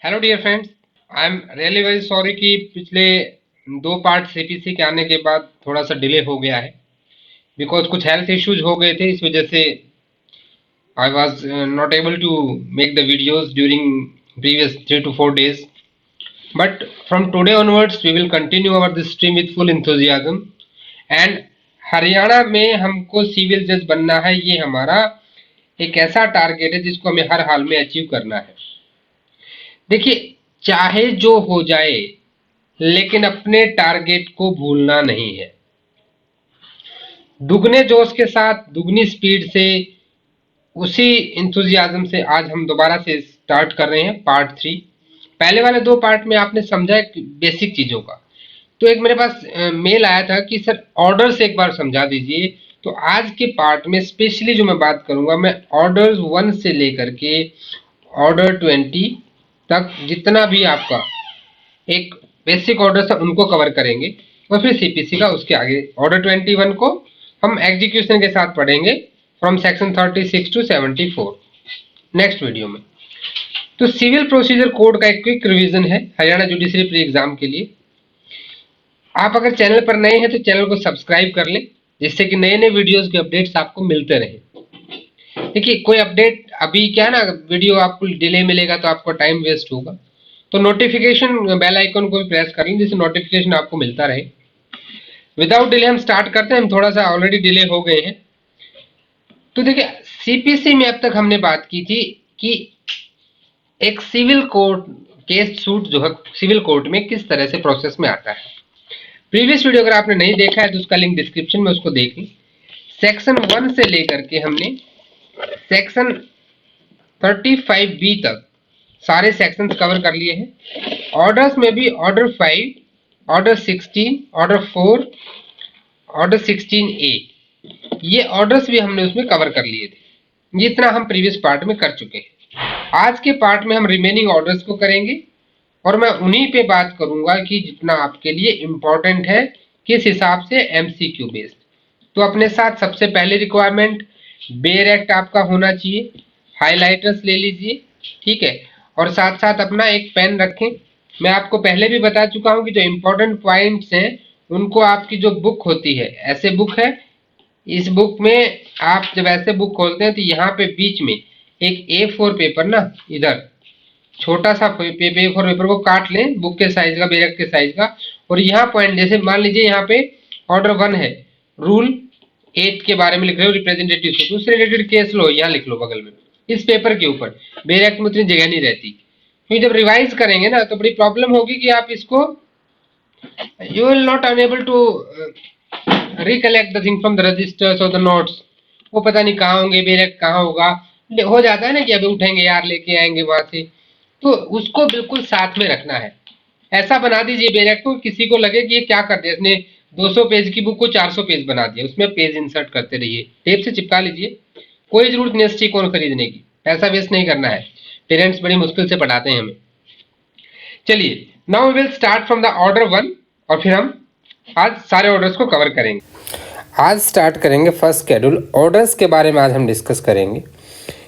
Hello dear friends, I am really very sorry कि पिछले दो पार्ट सीपीसी के आने के बाद थोड़ा सा डिले हो गया है बिकॉज कुछ हेल्थ इश्यूज हो गए थे। इस वजह से I was not able to make the videos during previous 3 to 4 days, but from today onwards we will continue our this stream with full enthusiasm and Haryana में हमको सिविल जज बनना है। ये हमारा एक ऐसा टारगेट है जिसको हमें हर हाल में अचीव करना है। देखिए, चाहे जो हो जाए लेकिन अपने टारगेट को भूलना नहीं है। दुगने जोश के साथ, दुगनी स्पीड से, उसी इंथुजियाज्म से आज हम दोबारा से स्टार्ट कर रहे हैं पार्ट 3। पहले वाले दो पार्ट में आपने समझा बेसिक चीजों का, तो एक मेरे पास मेल आया था कि सर ऑर्डर से एक बार समझा दीजिए। तो आज के पार्ट में स्पेशली जो मैं बात करूंगा, मैं ऑर्डर 1 से लेकर के ऑर्डर 20 तक जितना भी आपका एक बेसिक ऑर्डर है उनको कवर करेंगे और फिर सीपीसी का उसके आगे ऑर्डर 21 को हम एग्जीक्यूशन के साथ पढ़ेंगे from section 36 to 74 next video में। तो सिविल प्रोसीजर कोड का एक क्विक रिवीजन है हरियाणा जुडिशरी प्री एग्जाम के लिए। आप अगर चैनल पर नए हैं तो चैनल को सब्सक्राइब कर लें जिससे कि नए नए वीडियोस के अपडेट्स आपको मिलते रहे। देखिए, कोई अपडेट अभी क्या है ना, वीडियो आपको डिले मिलेगा तो आपको टाइम वेस्ट होगा, तो नोटिफिकेशन बेल आइकन को भी प्रेस कर लें जिससे नोटिफिकेशन आपको मिलता रहे। विदाउट डिले हम स्टार्ट करते हैं। हम थोड़ा सा ऑलरेडी डिले हो गए हैं। तो देखिए, सीपीसी में अब तक हमने बात की थी कि एक सिविल कोर्ट केस सूट जो है सिविल कोर्ट में किस तरह से प्रोसेस में आता है। प्रीवियस वीडियो अगर आपने नहीं देखा है तो उसका लिंक डिस्क्रिप्शन में, उसको देख लें। सेक्शन 1 से लेकर के हमने सेक्शन 35B तक सारे सेक्शंस कवर कर लिए हैं। ऑर्डर्स में भी order 5, order 16, order 4, order 16A, ये ऑर्डर्स भी हमने उसमें कवर कर लिए थे। जितना हम प्रीवियस पार्ट में कर चुके हैं। आज के पार्ट में हम रिमेनिंग ऑर्डर्स को करेंगे और मैं उन्हीं पे बात करूंगा कि जितना आपके लिए इंपॉर्टेंट है, किस हिसाब से एमसीक्यू बेस्ड। तो अपने साथ सबसे पहले रिक्वायरमेंट बेयर एक्ट आपका होना चाहिए। हाइलाइटर्स ले लीजिए, ठीक है, और साथ साथ अपना एक पेन रखें। मैं आपको पहले भी बता चुका हूं कि जो इंपॉर्टेंट पॉइंट्स हैं उनको आपकी जो बुक होती है, ऐसे बुक है, इस बुक में आप जब ऐसे बुक खोलते हैं तो यहाँ पे बीच में एक A4 पेपर ना, इधर छोटा सा A4 पेपर को काट लें बुक के साइज का, बेरक के साइज का, और यहाँ पॉइंट जैसे मान लीजिए यहाँ पे ऑर्डर 1 है, रूल 8 के बारे में लिख रहे हो, रिप्रेजेंटेटिव सूट, उससे रिलेटेड केस लो, यहाँ लिख लो बगल में इस पेपर के ऊपर। बेरक में उतनी जगह नहीं रहती, क्योंकि जब रिवाइज करेंगे ना तो बड़ी प्रॉब्लम होगी कि आप इसको you will not unable to recollect the thing from the registers और द नोट्स। वो पता नहीं कहाँ होंगे, बेरक कहाँ होगा, हो जाता है ना कि अभी उठेंगे यार लेके आएंगे वहां से, तो उसको बिल्कुल साथ में रखना है। ऐसा बना दीजिए बेरक को, किसी को लगे कि ये क्या कर दिया इसने, 200 पेज की बुक को 400 पेज बना दिया, उसमें पेज इंसर्ट करते रहिए, टेप से चिपका लीजिए। कोई जरूरत नहीं स्टिक-ऑन खरीदने की, पैसा वेस्ट नहीं करना है, पेरेंट्स बड़ी मुश्किल से पढ़ाते हैं हमें। चलिए, now we will start from the order 1 और फिर हम आज सारे ऑर्डर्स को कवर करेंगे। आज स्टार्ट करेंगे फर्स्ट शेड्यूल। ऑर्डर्स के बारे में आज हम डिस्कस करेंगे,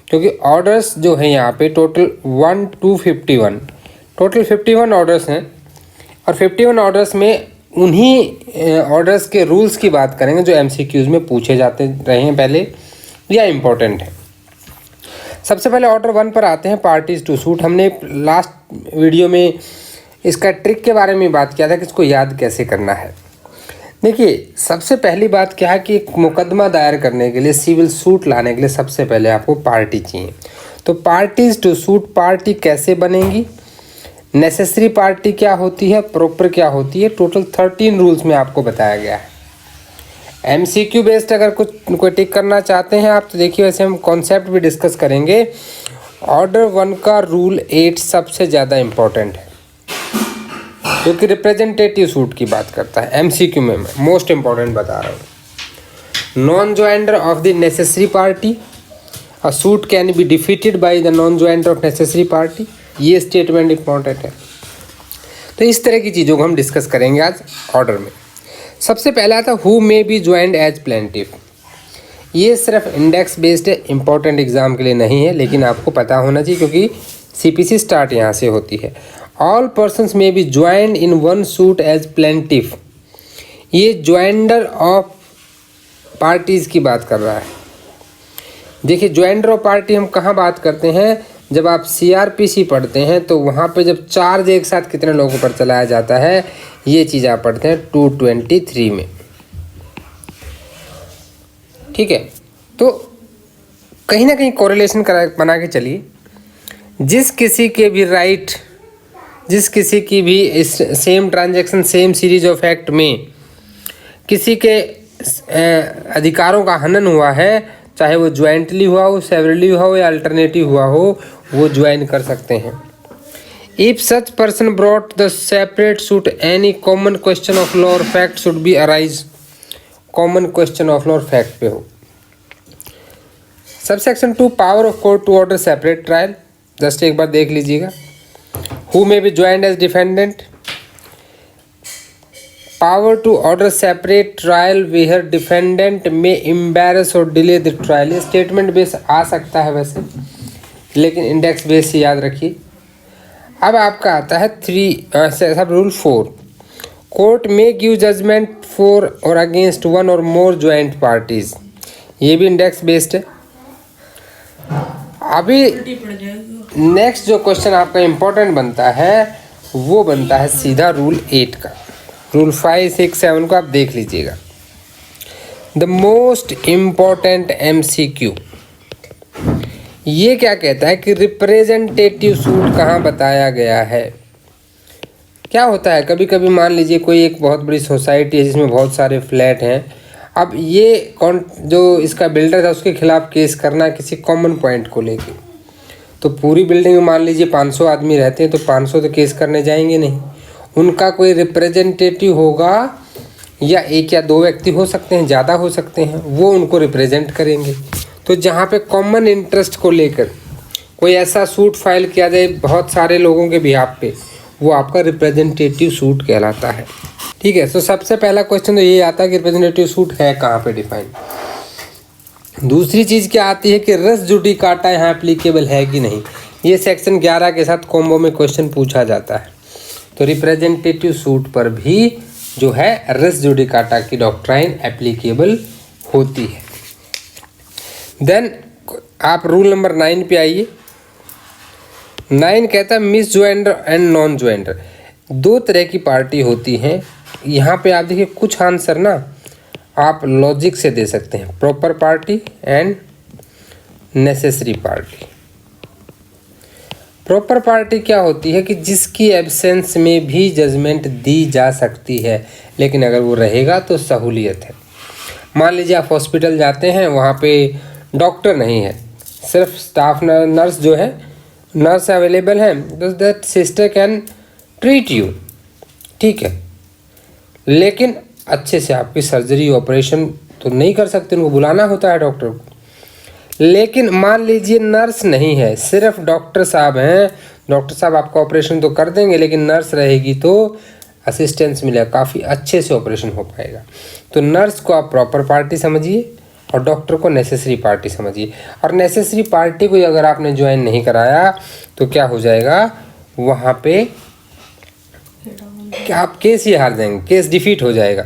क्योंकि ऑर्डर्स जो है यहाँ पे टोटल 1 to 51, टोटल 51 ऑर्डर्स हैं और 51 ऑर्डर्स में उन्हीं ऑर्डर्स के रूल्स की बात करेंगे जो एमसीक्यूज में पूछे जाते रहे हैं पहले या इम्पोर्टेंट है। सबसे पहले ऑर्डर 1 पर आते हैं, पार्टीज टू सूट। हमने लास्ट वीडियो में इसका ट्रिक के बारे में बात किया था कि इसको याद कैसे करना है। देखिए, सबसे पहली बात क्या है कि एक मुकदमा दायर करने के लिए, सिविल सूट लाने के लिए सबसे पहले आपको पार्टी चाहिए। तो पार्टीज टू सूट, पार्टी कैसे बनेंगी, नेसेसरी पार्टी क्या होती है, प्रॉपर क्या होती है, टोटल 13 रूल्स में आपको बताया गया है। एमसीक्यू बेस्ड अगर कोई टिक करना चाहते हैं आप तो देखिए, वैसे हम कॉन्सेप्ट भी डिस्कस करेंगे। ऑर्डर 1 का रूल 8 सबसे ज़्यादा इम्पोर्टेंट है, जो कि रिप्रेजेंटेटिव सूट की बात करता है। एमसीक्यू में मैं मोस्ट इंपॉर्टेंट बता रहा हूँ। Non joinder of the necessary party, a suit can be defeated by the non joinder of necessary party, ये स्टेटमेंट इंपॉर्टेंट है। तो इस तरह की चीज़ों को हम डिस्कस करेंगे आज ऑर्डर में। सबसे पहला था who may be joined as plaintiff. ये सिर्फ इंडेक्स बेस्ड है, इंपॉर्टेंट एग्जाम के लिए नहीं है, लेकिन आपको पता होना चाहिए क्योंकि CPC स्टार्ट यहाँ से होती है। All persons may be joined in one suit as plaintiff, ये ज्वाइंडर ऑफ पार्टीज की बात कर रहा है। देखिए ज्वाइंडर ऑफ पार्टी हम कहाँ बात करते हैं, जब आप CRPC पढ़ते हैं तो वहाँ पे जब चार्ज एक साथ कितने लोगों पर चलाया जाता है, ये चीज़ आप पढ़ते हैं 223 में। ठीक है, तो कहीं ना कहीं कोरिलेशन बना के चलिए। जिस किसी के भी राइट, जिस किसी की भी इस same transaction same series of act में किसी के अधिकारों का हनन हुआ है, चाहे वो ज्वाइंटली हुआ हो, सेवरली हुआ हो या अल्टरनेटिव हुआ हो, वो ज्वाइन कर सकते हैं। If such person brought the separate suit any common question of law और fact should be arise, common question of law और फैक्ट पे हो। Subsection 2 power of court to order separate trial, just एक बार देख लीजिएगा। Who may be joined as defendant, power to order separate trial where defendant में embarrass और delay the trial, ये स्टेटमेंट बेस आ सकता है वैसे, लेकिन इंडेक्स बेस से याद रखिए। अब आपका आता है सब रूल 4, कोर्ट में गिव जजमेंट फॉर और against one or more joint parties, ये भी इंडेक्स बेस्ड है। अभी नेक्स्ट जो क्वेश्चन आपका इंपॉर्टेंट बनता है वो बनता है सीधा रूल 8 का। रूल 5, 6, 7 को आप देख लीजिएगा। द मोस्ट इम्पॉर्टेंट MCQ, ये क्या कहता है कि रिप्रेजेंटेटिव सूट कहाँ बताया गया है। क्या होता है, कभी कभी मान लीजिए कोई एक बहुत बड़ी सोसाइटी है जिसमें बहुत सारे फ्लैट हैं, अब ये कौन जो इसका बिल्डर था उसके खिलाफ केस करना है किसी कॉमन पॉइंट को लेके, तो पूरी बिल्डिंग में मान लीजिए 500 आदमी रहते हैं, तो 500 तो केस करने जाएंगे नहीं, उनका कोई रिप्रेजेंटेटिव होगा या एक या दो व्यक्ति हो सकते हैं, ज़्यादा हो सकते हैं, वो उनको रिप्रेजेंट करेंगे। तो जहाँ पे कॉमन इंटरेस्ट को लेकर कोई ऐसा सूट फाइल किया जाए बहुत सारे लोगों के बिहाफ पे, वो आपका रिप्रेजेंटेटिव सूट कहलाता है। ठीक है, तो सबसे पहला क्वेश्चन तो ये आता है कि रिप्रेजेंटेटिव सूट है कहाँ पे डिफाइन। दूसरी चीज़ क्या आती है कि रेस जुडिकाटा यहाँ एप्लीकेबल है कि नहीं, ये सेक्शन 11 के साथ कॉम्बो में क्वेश्चन पूछा जाता है। तो रिप्रेजेंटेटिव सूट पर भी जो है रेस जुडिकाटा की डॉक्ट्राइन एप्लीकेबल होती है। देन आप रूल नंबर 9 पे आइए। 9 कहता है miss joinder and non joinder, दो तरह की पार्टी होती हैं। यहाँ पे आप देखिए कुछ आंसर ना आप लॉजिक से दे सकते हैं, proper party and necessary party. Proper party क्या होती है कि जिसकी एब्सेंस में भी जजमेंट दी जा सकती है, लेकिन अगर वो रहेगा तो सहूलियत है। मान लीजिए आप हॉस्पिटल जाते हैं, वहाँ पे डॉक्टर नहीं है, सिर्फ स्टाफ नर्स जो है, नर्स अवेलेबल है, तो that sister can treat you, ठीक है, लेकिन अच्छे से आपकी सर्जरी ऑपरेशन तो नहीं कर सकते, उनको बुलाना होता है डॉक्टर को। लेकिन मान लीजिए नर्स नहीं है, सिर्फ डॉक्टर साहब हैं, डॉक्टर साहब आपका ऑपरेशन तो कर देंगे, लेकिन नर्स रहेगी तो असिस्टेंस मिलेगा, काफ़ी अच्छे से ऑपरेशन हो पाएगा। तो नर्स को आप प्रॉपर पार्टी समझिए और डॉक्टर को नेसेसरी पार्टी समझिए। और नेसेसरी पार्टी को अगर आपने ज्वाइन नहीं कराया तो क्या हो जाएगा, वहाँ पे कि आप केस ही हार जाएंगे, केस डिफीट हो जाएगा।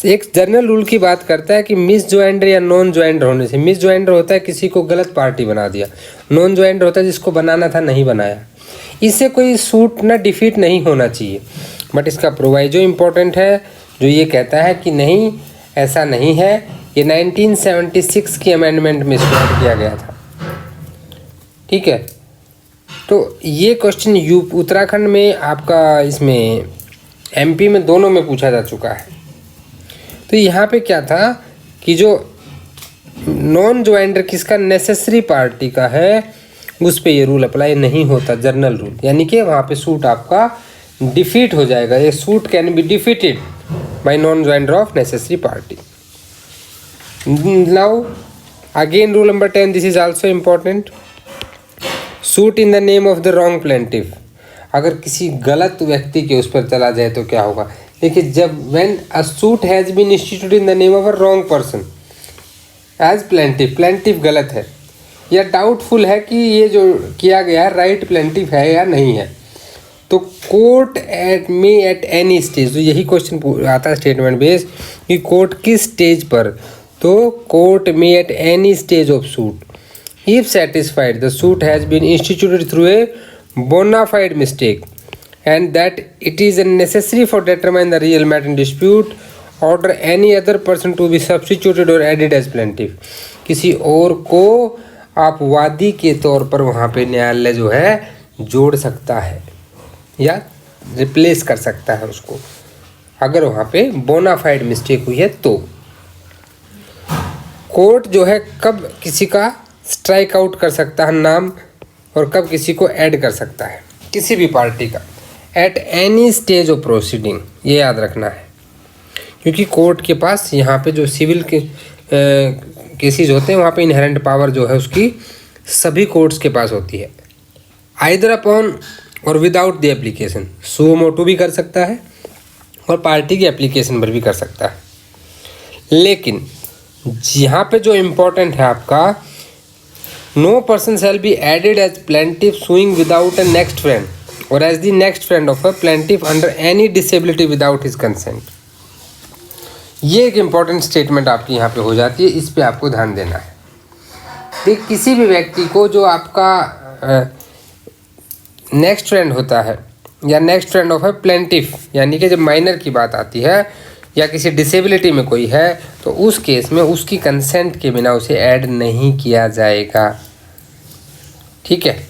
एक जनरल रूल की बात करता है कि मिस ज्वाइंडर या नॉन ज्वाइंडर होने से, मिस ज्वाइंडर होता है किसी को गलत पार्टी बना दिया, नॉन ज्वाइंडर होता है जिसको बनाना था नहीं बनाया। इससे कोई सूट ना डिफीट नहीं होना चाहिए, बट इसका प्रोवाइजो इम्पोर्टेंट है जो ये कहता है कि नहीं ऐसा नहीं है। ये 1976 की अमेंडमेंट में इसको किया गया था। ठीक है, तो ये क्वेश्चन उत्तराखंड में आपका, इसमें MP में दोनों में पूछा जा चुका है। तो यहाँ पे क्या था कि जो नॉन ज्वाइंडर किसका नेसेसरी पार्टी का है उस पे ये रूल अप्लाई नहीं होता, जनरल रूल, यानी कि वहाँ पे सूट आपका डिफीट हो जाएगा। ये suit can be defeated by non joinder of necessary party. Now again rule number 10, this is also important. Suit in the name of the wrong plaintiff, अगर किसी गलत व्यक्ति के उस पर चला जाए तो क्या होगा। देखिए, जब when a suit has been instituted in the name of a wrong person as plaintiff, plaintiff गलत है, या डाउटफुल है कि ये जो किया गया राइट प्लेंटिफ है या नहीं है। तो कोर्ट एट एनी स्टेज, तो यही क्वेश्चन आता है स्टेटमेंट बेस कि कोर्ट किस स्टेज पर, तो कोर्ट में at any stage of suit if satisfied the suit has been instituted through a bona fide mistake and that it is necessary for determine the real matter in dispute, order any other person to be substituted or added as plaintiff। किसी और को आप वादी के तौर पर वहाँ पे न्यायालय जो है जोड़ सकता है या रिप्लेस कर सकता है उसको, अगर वहाँ पे बोनाफाइड मिस्टेक हुई है तो। कोर्ट जो है कब किसी का स्ट्राइक आउट कर सकता है नाम, और कब किसी को ऐड कर सकता है, किसी भी पार्टी का, eight any stage of proceeding, ये याद रखना है। क्योंकि कोर्ट के पास यहाँ पे जो सिविल के केसेस होते हैं वहाँ पे इनहेरेंट पावर जो है उसकी सभी कोर्ट्स के पास होती है। आइदर अपॉन और विदाउट द एप्लीकेशन, सो मोटो भी कर सकता है और पार्टी की एप्लीकेशन पर भी कर सकता है। लेकिन यहाँ पे जो इम्पोर्टेंट है आपका, no person shall be added as plaintiff suing without a next friend और as the next friend of a plaintiff under any disability without his consent. ये एक इम्पॉर्टेंट स्टेटमेंट आपकी यहाँ पे हो जाती है, इस पे आपको ध्यान देना है। देख, किसी भी व्यक्ति को जो आपका नेक्स्ट फ्रेंड होता है या next friend of a plaintiff, यानी कि जब माइनर की बात आती है या किसी डिसेबिलिटी में कोई है, तो उस केस में उसकी कंसेंट के बिना उसे ऐड नहीं किया जाएगा। ठीक है।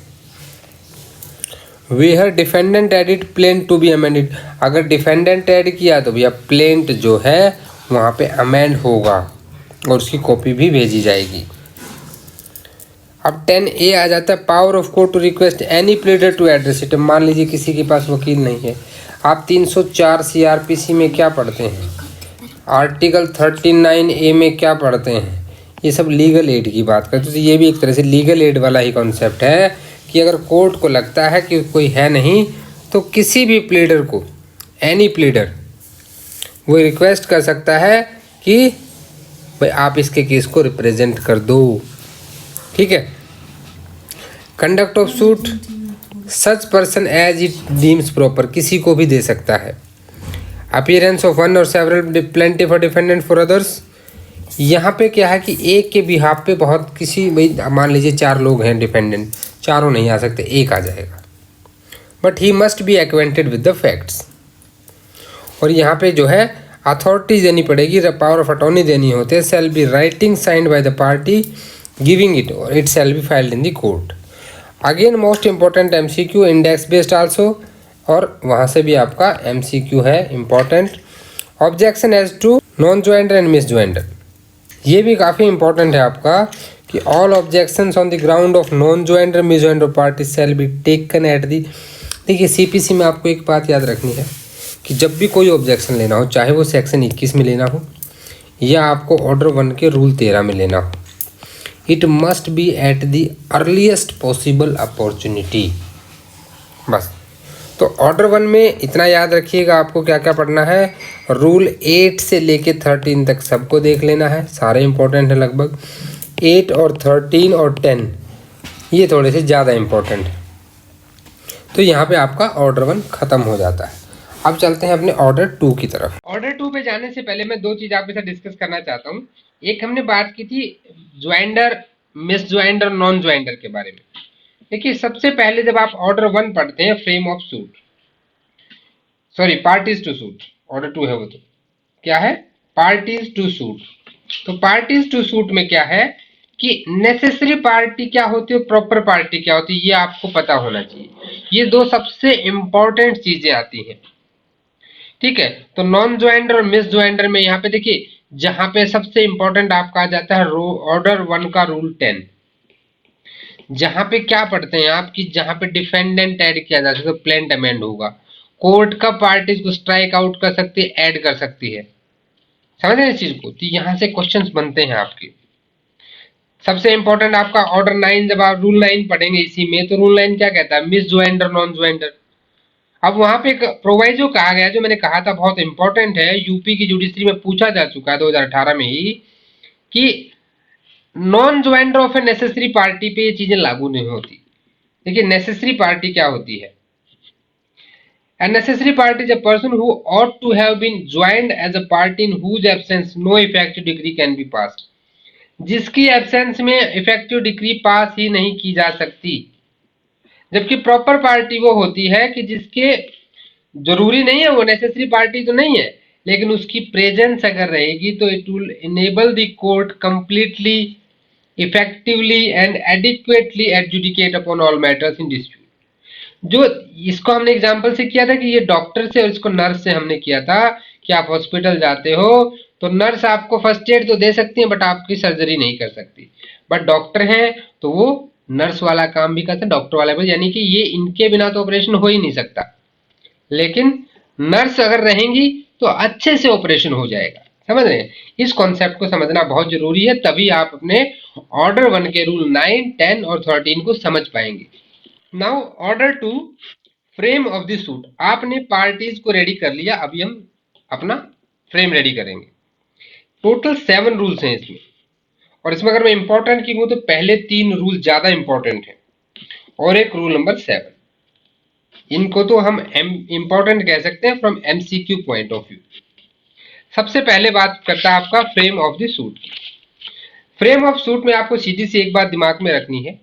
Where defendant edit plaint to be amended, अगर डिफेंडेंट ऐड किया तो भैया प्लेंट जो है वहाँ पे अमेंड होगा और उसकी कॉपी भी भेजी जाएगी। अब 10A आ जाता है, power of court to request any pleader to address it. मान लीजिए किसी के पास वकील नहीं है, आप 304 CRPC में क्या पढ़ते हैं, आर्टिकल 39A में क्या पढ़ते हैं, ये सब लीगल एड की बात करते हैं। तो ये भी एक तरह से लीगल एड वाला ही कॉन्सेप्ट है कि अगर कोर्ट को लगता है कि कोई है नहीं, तो किसी भी प्लीडर को, एनी प्लीडर, वो रिक्वेस्ट कर सकता है कि भाई आप इसके केस को रिप्रेजेंट कर दो। ठीक है। Conduct of suit, such person as it deems proper, किसी को भी दे सकता है। अपीयरेंस ऑफ वन और सेवरल प्लेंटिफ और डिफेंडेंट फॉर अदर्स, यहाँ पे क्या है कि एक के बिहाफ पे बहुत किसी, भाई मान लीजिए 4 लोग हैं डिफेंडेंट, चारों नहीं आ सकते, एक आ जाएगा, but he must be acquainted with the facts. और यहाँ पे जो है अथॉरिटी देनी पड़ेगी, पावर ऑफ अटॉर्नी देनी होती है। Shall be writing signed by the party giving it और it shall be filed in the court. Again most important MCQ, index based also, और वहाँ से भी आपका MCQ है important. Objection as to non joinder and misjoinder, ये भी काफ़ी इंपॉर्टेंट है आपका कि all objections on the ground of non joinder misjoinder party shall be taken at the. देखिए CPC में आपको एक बात याद रखनी है कि जब भी कोई ऑब्जेक्शन लेना हो, चाहे वो सेक्शन 21 में लेना हो या आपको ऑर्डर 1 के रूल 13 में लेना हो, it must B at the earliest possible opportunity. बस, तो ऑर्डर 1 में इतना याद रखिएगा आपको क्या क्या पढ़ना है। रूल 8 से लेके 13 तक सबको देख लेना है, सारे इंपॉर्टेंट है लगभग। 8 और 13 और 10 ये थोड़े से ज़्यादा इंपॉर्टेंट है। तो यहाँ पे आपका ऑर्डर 1 ख़त्म हो जाता है। अब चलते हैं अपने ऑर्डर 2 की तरफ। ऑर्डर 2 पे जाने से पहले मैं 2 चीज़ आपके साथ डिस्कस करना चाहता हूँ। एक हमने बात की थी joinder, miss joinder, non joinder के बारे में। देखिए, सबसे पहले जब आप ऑर्डर 1 पढ़ते हैं, frame of suit, sorry parties to suit, order 2 है वो, तो क्या है, पार्टीज टू सूट। तो पार्टीज टू सूट में क्या है कि नेसेसरी पार्टी क्या होती है, प्रॉपर पार्टी क्या होती है, ये आपको पता होना चाहिए। ये 2 सबसे इंपॉर्टेंट चीजें आती हैं। ठीक है। तो नॉन ज्वाइंडर और मिस ज्वाइंडर में यहाँ पे देखिए, जहां पे सबसे इंपॉर्टेंट आपका आ जाता है ऑर्डर 1 का रूल 10, जहां पे क्या पढ़ते हैं आप कि जहां पे डिफेंडेंट ऐड किया जा सकता है, प्लेंट अमेंड होगा। कोर्ट का पार्टीज को स्ट्राइक आउट कर सकती है, ऐड कर सकती है। समझ रहे हैं इस चीज को? तो यहां से क्वेश्चंस बनते हैं आपके। सबसे इंपॉर्टेंट आपका ऑर्डर 9, जब आप रूल 9 पढ़ेंगे इसी में, तो रूल 9 क्या कहता है, मिस ज्वाइंडर, नॉन ज्वाइंडर। अब वहां पे एक प्रोवाइजो कहा गया, जो मैंने कहा था बहुत इंपॉर्टेंट है, यूपी की जुडिशरी में पूछा जा चुका है 2018 में ही, कि non ज्वाइंटर of a necessary party पे ये चीजें लागू नहीं होती। देखिए नेसेसरी पार्टी क्या होती है? A necessary party is a person who ought to have been joined as a party in whose absence no effective decree can be passed। जिसकी एब्सेंस में इफेक्टिव डिक्री पास ही नहीं की जा सकती। जबकि प्रॉपर पार्टी वो होती है कि जिसके, जरूरी नहीं है वो नेसेसरी पार्टी तो नहीं है, लेकिन उसकी प्रेजेंस अगर रहेगी तो it will enable the court completely, effectively and adequately adjudicate upon all matters in dispute. जो इसको हमने एग्जांपल से किया था कि ये डॉक्टर से और इसको नर्स से हमने किया था कि आप हॉस्पिटल जाते हो तो नर्स आपको फर्स्ट एड तो दे सकती है बट आपकी सर्जरी नहीं कर सकती, बट डॉक्टर हैं तो वो नर्स वाला काम भी करते हैं, डॉक्टर वाला भी, यानी कि ये इनके बिना तो ऑपरेशन हो ही नहीं सकता, लेकिन नर्स अगर रहेंगी तो अच्छे से ऑपरेशन हो जाएगा। समझ रहे हैं? इस कॉन्सेप्ट को समझना बहुत जरूरी है, तभी आप अपने ऑर्डर 1 के रूल 9, 10 और 13 को समझ पाएंगे। Now order two, frame of the suit. आपने पार्टीज को रेडी कर लिया, अभी हम अपना फ्रेम रेडी करेंगे। टोटल 7 रूल्स हैं इसमें, और इसमें अगर मैं इंपॉर्टेंट की हूं तो पहले 3 रूल ज्यादा इंपॉर्टेंट है और एक रूल नंबर 7। इनको तो हम इंपॉर्टेंट कह सकते हैं from MCQ point of view. सबसे पहले बात करता है आपका फ्रेम ऑफ द सूट की। फ्रेम ऑफ सूट में आपको सीधी सी एक बात दिमाग में रखनी है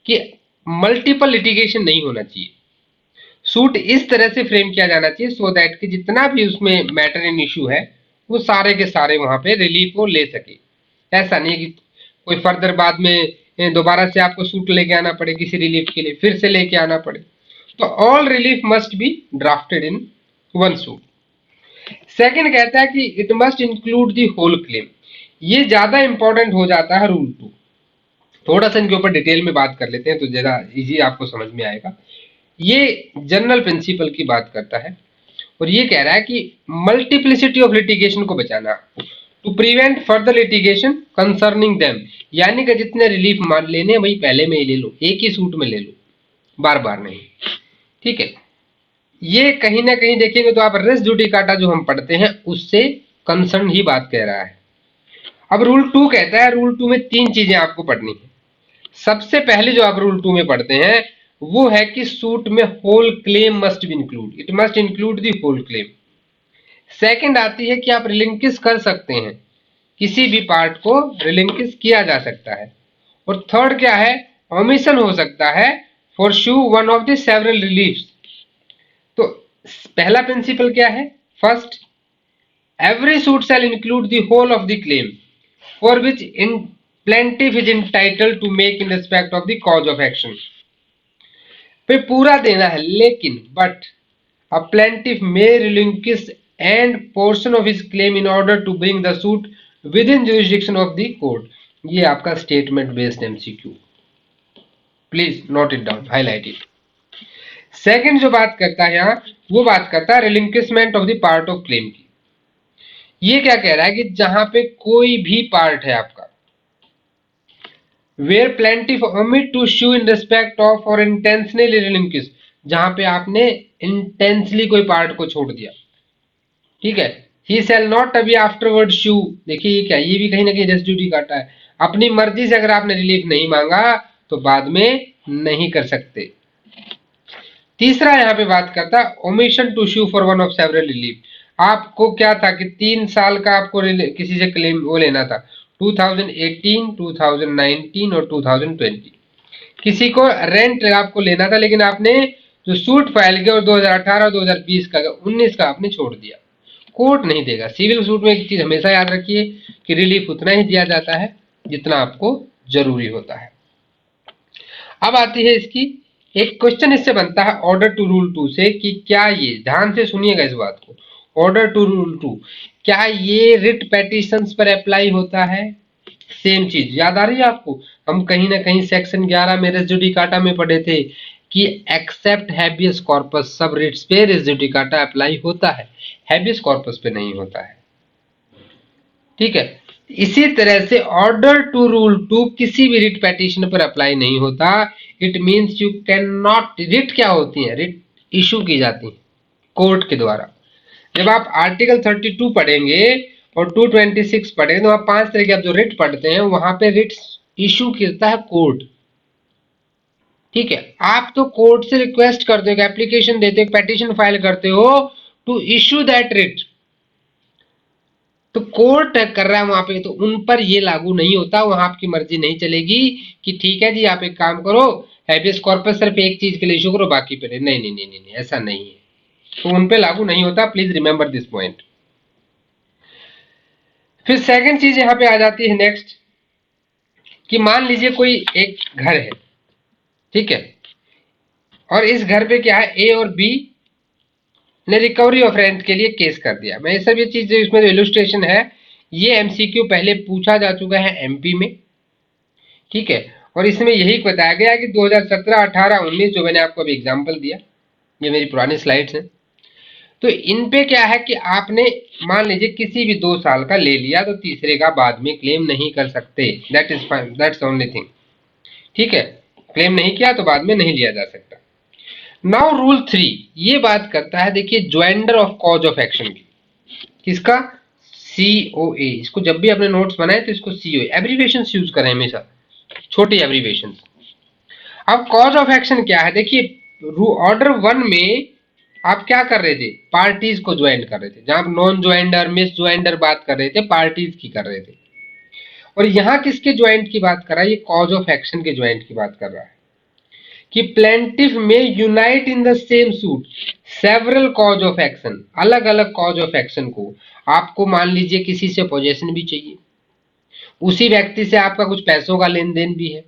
कि मल्टीपल लिटिगेशन नहीं होना चाहिए। सूट इस तरह से फ्रेम किया जाना चाहिए सो दैट कि जितना भी उसमें मैटर इन इशू है वो सारे के सारे वहां पे रिलीफ वो ले सके। ऐसा नहीं है कि कोई फर्दर बाद में दोबारा से आपको सूट लेके आना पड़े किसी रिलीफ के लिए, फिर से लेके आना पड़े। तो all relief must be drafted in one suit. Second कहता है कि it must include the whole claim. ये ज्यादा इंपॉर्टेंट हो जाता है रूल 2। थोड़ा सा इनके ऊपर डिटेल में बात कर लेते हैं तो ज्यादा इजी आपको समझ में आएगा। ये जनरल प्रिंसिपल की बात करता है और ये कह रहा है कि मल्टीप्लिसिटी ऑफ लिटिगेशन को बचाना, to prevent further litigation concerning them, यानी कि जितने रिलीफ मान लेने वही पहले में ही ले लो, एक ही सूट में ले लो, बार बार नहीं। ठीक है, ये कहीं ना कहीं देखेंगे तो आप रेस जुडिकाटा जो हम पढ़ते हैं उससे कंसर्न ही बात कह रहा है। अब रूल 2 कहता है, रूल 2 में 3 चीजें आपको पढ़नी है। सबसे पहले जो आप रूल 2 में पढ़ते हैं वो है कि सूट में whole claim must be include, it must include the whole claim. Second आती है कि आप रिलिंक्विश कर सकते हैं, किसी भी पार्ट को रिलिंक्विश किया जा सकता है। और थर्ड क्या है? ओमिशन हो सकता है for sue one of the several reliefs. तो पहला प्रिंसिपल क्या है? First, every suit shall include the whole of the claim for which in plaintiff is entitled to make in respect of the cause of action। पे पूरा देना है, लेकिन but a plaintiff may relinquish and portion of his claim in order to bring the suit within jurisdiction of the court। ये आपका statement based MCQ, please note it down, highlight it. Second जो बात करता है यहाँ, वो बात करता है relinquishment of the part of claim की। ये क्या कह रहा है कि जहां पे कोई भी पार्ट है आपका, where plaintiff omit to sue in respect of or intentionally relinquish, जहां पे आपने इंटेंसली कोई पार्ट को छोड़ दिया। ठीक है, he shall not be afterward sue। देखिए ये क्या, ये भी कहीं ना कहीं रेस जुडिकाटा है। अपनी मर्जी से अगर आपने रिलीफ नहीं मांगा तो बाद में नहीं कर सकते। तीसरा यहाँ पे बात करता है omission to sue for one of several relief. आपको क्या था कि 3 साल का आपको किसी से क्लेम वो लेना था, 2018, 2019 और 2020। किसी को रेंट आपको लेना था, लेकिन आपने जो सूट फाइल किया और 2018, 2020 का, 19 का आपने छोड़ दिया। कोर्ट नहीं देगा। सिविल सूट में एक चीज हमेशा याद रखिए कि रिलीफ उतना ही दिया जाता है जितना आपको जरूरी होता है। अब आती है इसकी एक क्वेश्चन, इससे बनता है ऑर्डर टू रूल 2 से कि क्या ये, ध्यान से सुनिएगा इस बात को, ऑर्डर टू रूल 2 क्या ये रिट पेटिशंस पर अप्लाई होता है? सेम चीज याद आ रही है आपको? हम कहीं ना कहीं सेक्शन 11 में रेस जुडिकाटा में पढ़े थे कि एक्सेप्ट हैबियस कॉर्पस सब रिट्स पे रेस जुडिकाटा अप्लाई होता है, हैबियस कॉर्पस पे नहीं होता है। ठीक है, इसी तरह से ऑर्डर टू रूल 2 किसी भी रिट पेटिशन पर अप्लाई नहीं होता। It means you can not, writ क्या होती है? रिट इशू की जाती है कोर्ट के द्वारा। जब आप आर्टिकल 32 पढ़ेंगे और 226 पढ़ेंगे तो वहाँ 5 तरह के आप जो रिट पढ़ते हैं वहां पे रिट इशू करता है कोर्ट। ठीक है, आप तो कोर्ट से रिक्वेस्ट करते हो, एप्लीकेशन देते हो, पेटिशन फाइल करते हो टू इशू दैट रिट, तो कोर्ट कर रहा है वहां पे, तो उन पर ये लागू नहीं होता, वहां आपकी मर्जी नहीं चलेगी कि ठीक है जी आप एक काम करो, हैबियस कॉर्पस सिर्फ एक चीज के लिए इशू करो बाकी पे नहीं नहीं नहीं नहीं, ऐसा नहीं है, तो उन पे लागू नहीं होता। Please remember this point. फिर सेकंड चीज यहाँ पे आ जाती है नेक्स्ट, कि मान लीजिए कोई एक घर है, ठीक है, और इस घर पे क्या है, ए और बी ने रिकवरी ऑफ रेंट के लिए केस कर दिया। मैं ये सब ये चीज इसमें जो इलुस्ट्रेशन है ये एमसीक्यू पहले पूछा जा चुका है एमपी में, ठीक है, और इसमें यही बताया गया कि 2017, 18, 19 जो मैंने आपको अभी एग्जांपल दिया, ये मेरी पुरानी स्लाइड्स हैं, तो इन पे क्या है कि आपने मान लीजिए किसी भी 2 साल का ले लिया तो तीसरे का बाद में क्लेम नहीं कर सकते, that is fine, that's only thing, ठीक है, क्लेम नहीं किया तो बाद में नहीं लिया जा सकता। नाउ रूल 3 ये बात करता है, देखिए, joinder of cause of action की, किसका, सीओए, इसको जब भी अपने नोट्स बनाए तो इसको सीओए एब्रीविएशन यूज करें हमेशा, छोटी एब्रीविएशन। अब कॉज ऑफ एक्शन क्या है, देखिए ऑर्डर 1 में आप क्या कर रहे थे, पार्टीज को ज्वाइन कर रहे थे, जहां आप नॉन ज्वाइंडर मिस ज्वाइंडर बात कर रहे थे, पार्टीज की कर रहे थे, और यहां किसके ज्वाइंट की बात कर रहा है, ये कॉज ऑफ एक्शन के ज्वाइंट की बात कर रहा है, कि प्लेंटिफ में unite in the same suit several cause of action, अलग अलग कॉज ऑफ एक्शन को, आपको मान लीजिए किसी से पोजेशन भी चाहिए, उसी व्यक्ति से आपका कुछ पैसों का लेन देन भी है,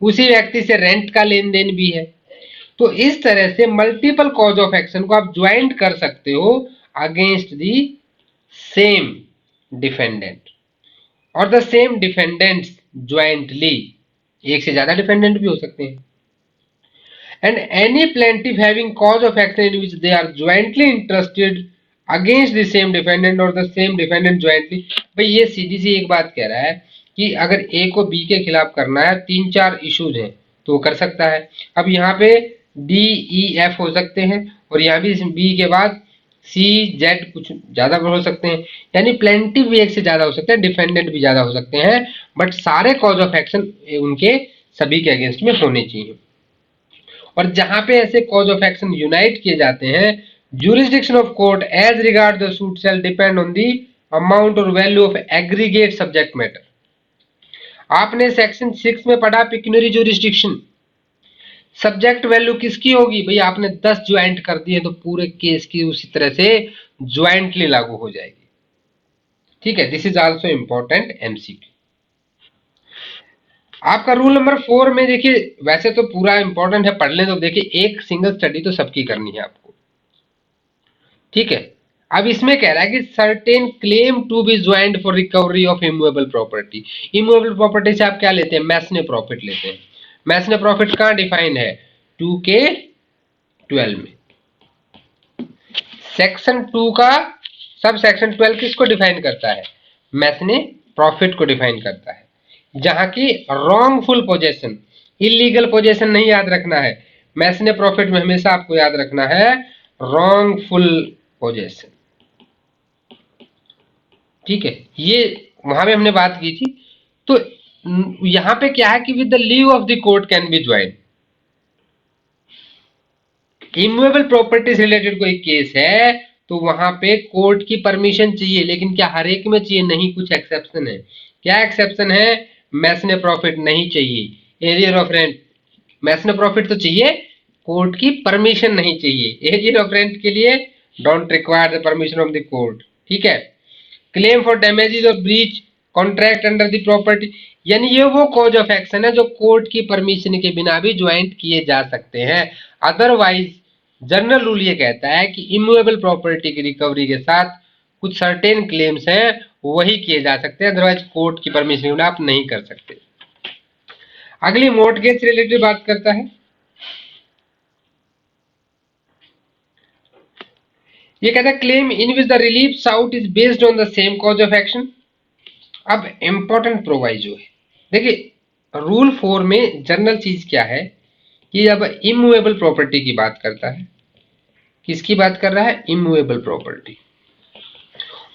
उसी व्यक्ति से रेंट का लेन देन भी है, तो इस तरह से मल्टीपल कॉज ऑफ एक्शन को आप ज्वाइंट कर सकते हो अगेंस्ट दी सेम डिफेंडेंट, और द सेम डिफेंडेंट्स ज्वाइंटली, एक से ज्यादा डिफेंडेंट भी हो सकते हैं, and any plaintiff having cause of action in which they are jointly interested against the same defendant or the same defendant jointly। भाई ये सीधी सी एक बात कह रहा है कि अगर ए को बी के खिलाफ करना है, 3-4 इश्यूज हैं तो वो कर सकता है। अब यहाँ पे डी ई एफ हो सकते हैं, और यहाँ भी बी के बाद सी जेड कुछ ज्यादा हो सकते हैं, यानी प्लेंटिफ भी एक से ज्यादा हो सकते हैं, डिफेंडेंट भी ज्यादा हो सकते हैं, बट सारे कॉज ऑफ एक्शन उनके सभी के अगेंस्ट में होने चाहिए। और जहां पे ऐसे कॉज ऑफ एक्शन यूनाइट किए जाते हैं, jurisdiction of court as regard the suit shall depend on the amount or value of aggregate subject matter। आपने सेक्शन 6 में पढ़ा पिक्यूनरी jurisdiction, सब्जेक्ट वैल्यू किसकी होगी, भाई आपने 10 ज्वाइंट कर दिए तो पूरे केस की उसी तरह से ज्वाइंटली लागू हो जाएगी, ठीक है, this is also important MCQ. आपका रूल नंबर 4 में देखिए, वैसे तो पूरा इंपॉर्टेंट है, पढ़ लें तो देखिए एक सिंगल स्टडी तो सबकी करनी है आपको, ठीक है। अब इसमें कह रहा है कि certain claim to be joint for recovery of immovable property. Immovable property से आप क्या लेते हैं, मैसने प्रॉफिट लेते हैं। मैसने प्रॉफिट कहां डिफाइन है, 2K12 में। सेक्शन 2 का सब सेक्शन 12 किसको डिफाइन करता है, मैसने प्रॉफिट को डिफाइन करता है, जहां की रॉन्गफुल पोजेशन, इलीगल पोजेशन नहीं याद रखना है, मैसने प्रॉफिट में हमेशा आपको याद रखना है रॉन्गफुल पोजेशन, ठीक है, ये वहां पे हमने बात की थी। तो यहां पे क्या है कि with the leave of the court can be join, immovable property से रिलेटेड कोई केस है तो वहां पे कोर्ट की परमिशन चाहिए, लेकिन क्या हर एक में चाहिए, नहीं, कुछ एक्सेप्शन है। क्या एक्सेप्शन है, मैसने प्रॉफिट नहीं चाहिए, एरियर ऑफ रेंट, मैसने प्रॉफिट तो चाहिए, कोर्ट की परमिशन नहीं चाहिए, एरियर ऑफ रेंट के लिए don't require the permission of the court, ठीक है। क्लेम फॉर डैमेजेस और breach contract under the property, यानी ये वो कॉज ऑफ एक्शन है जो कोर्ट की परमिशन के बिना भी ज्वाइंट किए जा सकते हैं। अदरवाइज जनरल रूल ये कहता है कि इमूवेबल प्रॉपर्टी की रिकवरी के साथ कुछ सर्टेन क्लेम्स हैं वही किए जा सकते हैं, अदरवाइज कोर्ट की परमिशन के बिना आप नहीं कर सकते। अगली मॉर्टगेज से रिलेटेड बात करता है, ये कहता है claim in which the relief sought is based on the same cause of action. अब इंपॉर्टेंट प्रोवाइजो है, देखिए रूल 4 में जनरल चीज क्या है कि जब इमूवेबल प्रॉपर्टी की बात करता है, किसकी बात कर रहा है, इमूवेबल प्रॉपर्टी,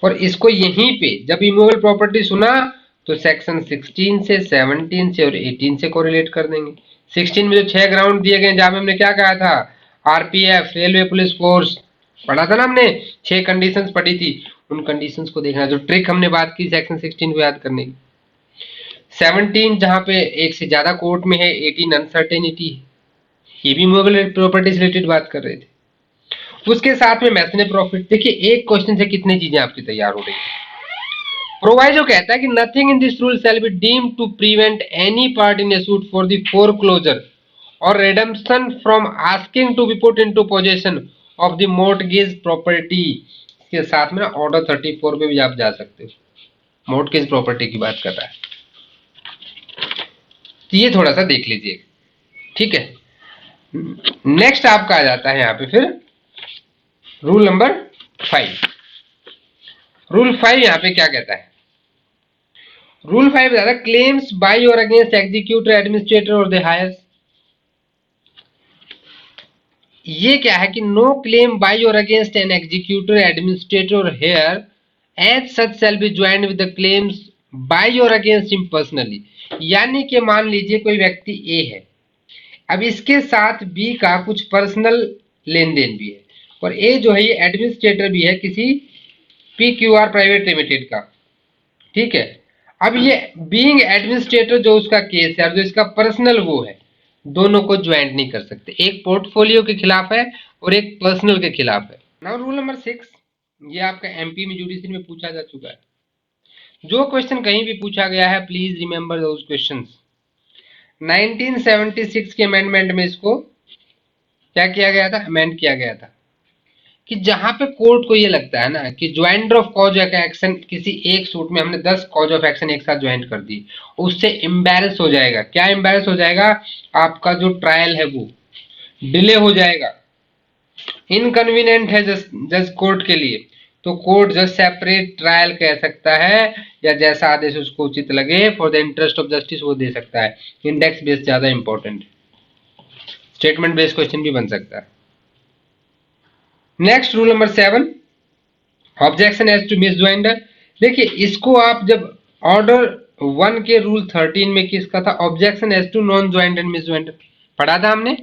और इसको यहीं पे जब इमूवेबल प्रॉपर्टी सुना तो सेक्शन 16 से, 17 से और 18 से कोरिलेट कर देंगे। 16 में जो 6 ग्राउंड दिए गए जहां हमने क्या कहा था, आरपीएफ, रेलवे पुलिस फोर्स पढ़ा था ना हमने, 6 कंडीशंस पढ़ी थी, उन कंडीशंस को देखना। जो ट्रिक हमने बात की सेक्शन 16 को याद करने की। 17 जहां पे एक से ज्यादा कोर्ट में है, 18 अनसर्टेनिटी है, ये भी मूवेबल प्रॉपर्टी से रिलेटेड बात कर रहे थे। उसके साथ में मैथने प्रॉफिट। देखिए एक क्वेश्चन से कितनी चीजें आपकी तैयार हो रही है। प्रोवाइजो कहता है कि nothing in this rule shall be deemed to prevent any part in a suit for the foreclosure और redemption from asking to be put into position of the mortgage property. के साथ में ऑर्डर 34 पे भी आप जा सकते हो, मॉर्टगेज प्रॉपर्टी की बात कर रहा है, तो ये थोड़ा सा देख लीजिए, ठीक है। नेक्स्ट आपका आ जाता है यहाँ पे फिर रूल नंबर 5। रूल 5 यहाँ पे क्या कहता है, रूल 5 बताता है claims by or against executor, administrator or the heirs. ये क्या है कि no claim by or against an executor, administrator or heir as such shall be joined with the claims by or against him personally. यानी कि मान लीजिए कोई व्यक्ति ए है, अब इसके साथ बी का कुछ पर्सनल लेन देन भी है, और ए जो है ये एडमिनिस्ट्रेटर भी है किसी PQR प्राइवेट लिमिटेड का, ठीक है। अब ये बीइंग एडमिनिस्ट्रेटर जो उसका केस है और जो इसका पर्सनल वो है, दोनों को ज्वाइंट नहीं कर सकते, एक पोर्टफोलियो के खिलाफ है और एक पर्सनल के खिलाफ है। नाउ रूल नंबर 6, ये आपका एमपी में जुडिशरी में पूछा जा चुका है। जो क्वेश्चन कहीं भी पूछा गया है प्लीज रिमेंबर दोज क्वेश्चंस। 1976 के अमेंडमेंट में इसको क्या किया गया था, अमेंड किया गया था कि जहां पे कोर्ट को ये लगता है ना कि ज्वाइंटर ऑफ कॉज ऑफ एक्शन, किसी एक सूट में हमने 10 कॉज ऑफ एक्शन एक साथ ज्वाइंट कर दी, उससे एम्बेरस हो जाएगा। क्या एम्बेरस हो जाएगा, आपका जो ट्रायल है वो डिले हो जाएगा, इनकन्वीनियंट है जज कोर्ट के लिए, तो कोर्ट जज सेपरेट ट्रायल कह सकता है, या जैसा आदेश उसको उचित लगे for the interest of justice वो दे सकता है। इंडेक्स बेस्ड ज्यादा इंपॉर्टेंट, स्टेटमेंट बेस्ड क्वेश्चन भी बन सकता है। Next rule number 7, objection as to misjoinder. देखिए इसको आप जब ऑर्डर 1 के रूल 13 में किसका था, objection as to non joinder and misjoinder पढ़ा था हमने।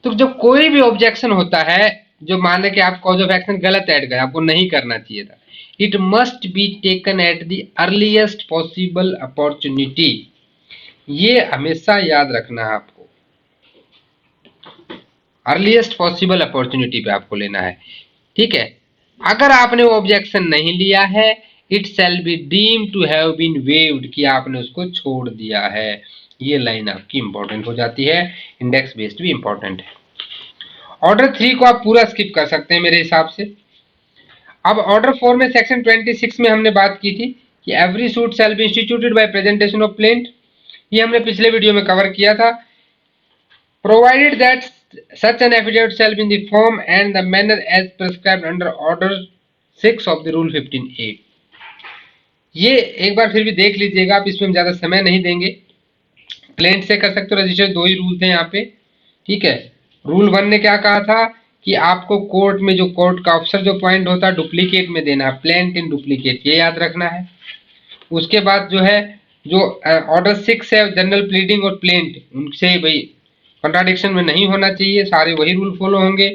तो जब कोई भी ऑब्जेक्शन होता है जो माने कि आप कॉज ऑफ एक्शन गलत ऐड गए, आपको नहीं करना चाहिए था, it must B taken at the earliest possible opportunity. ये हमेशा याद रखना है आपको, अर्लीस्ट पॉसिबल अपॉर्चुनिटी पे आपको लेना है, ठीक है। अगर आपने वो ऑब्जेक्शन नहीं लिया है, it shall be deemed to have been waived, कि आपने उसको छोड़ दिया है। ये लाइन आपकी इंपॉर्टेंट हो जाती है, इंडेक्स बेस्ड भी इंपॉर्टेंट है। ऑर्डर 3 को आप पूरा स्किप कर सकते हैं मेरे हिसाब से। अब ऑर्डर 4 में सेक्शन 26 में हमने बात की थी कि every suit shall be instituted by presentation of plaint, ये हमने पिछले वीडियो में कवर किया था। Provided that such an affidavit shall be in the form and the manner as prescribed under order 6 of the rule 15A। ये एक बार फिर भी देख लीजिएगा आप, इसमें हम ज्यादा समय नहीं देंगे, प्लेंट से कर सकते हो, रजिस्टर, दो ही रूल थे यहाँ पे, ठीक है। रूल 1 ने क्या कहा था कि आपको कोर्ट में जो कोर्ट का अफसर जो पॉइंट होता है डुप्लीकेट में देना है, प्लेंट इन डुप्लीकेट, ये याद रखना है। उसके बाद जो है जो ऑर्डर 6 है जनरल प्लीडिंग और प्लेंट, उनसे भाई कंट्राडिक्शन में नहीं होना चाहिए, सारे वही रूल फॉलो होंगे।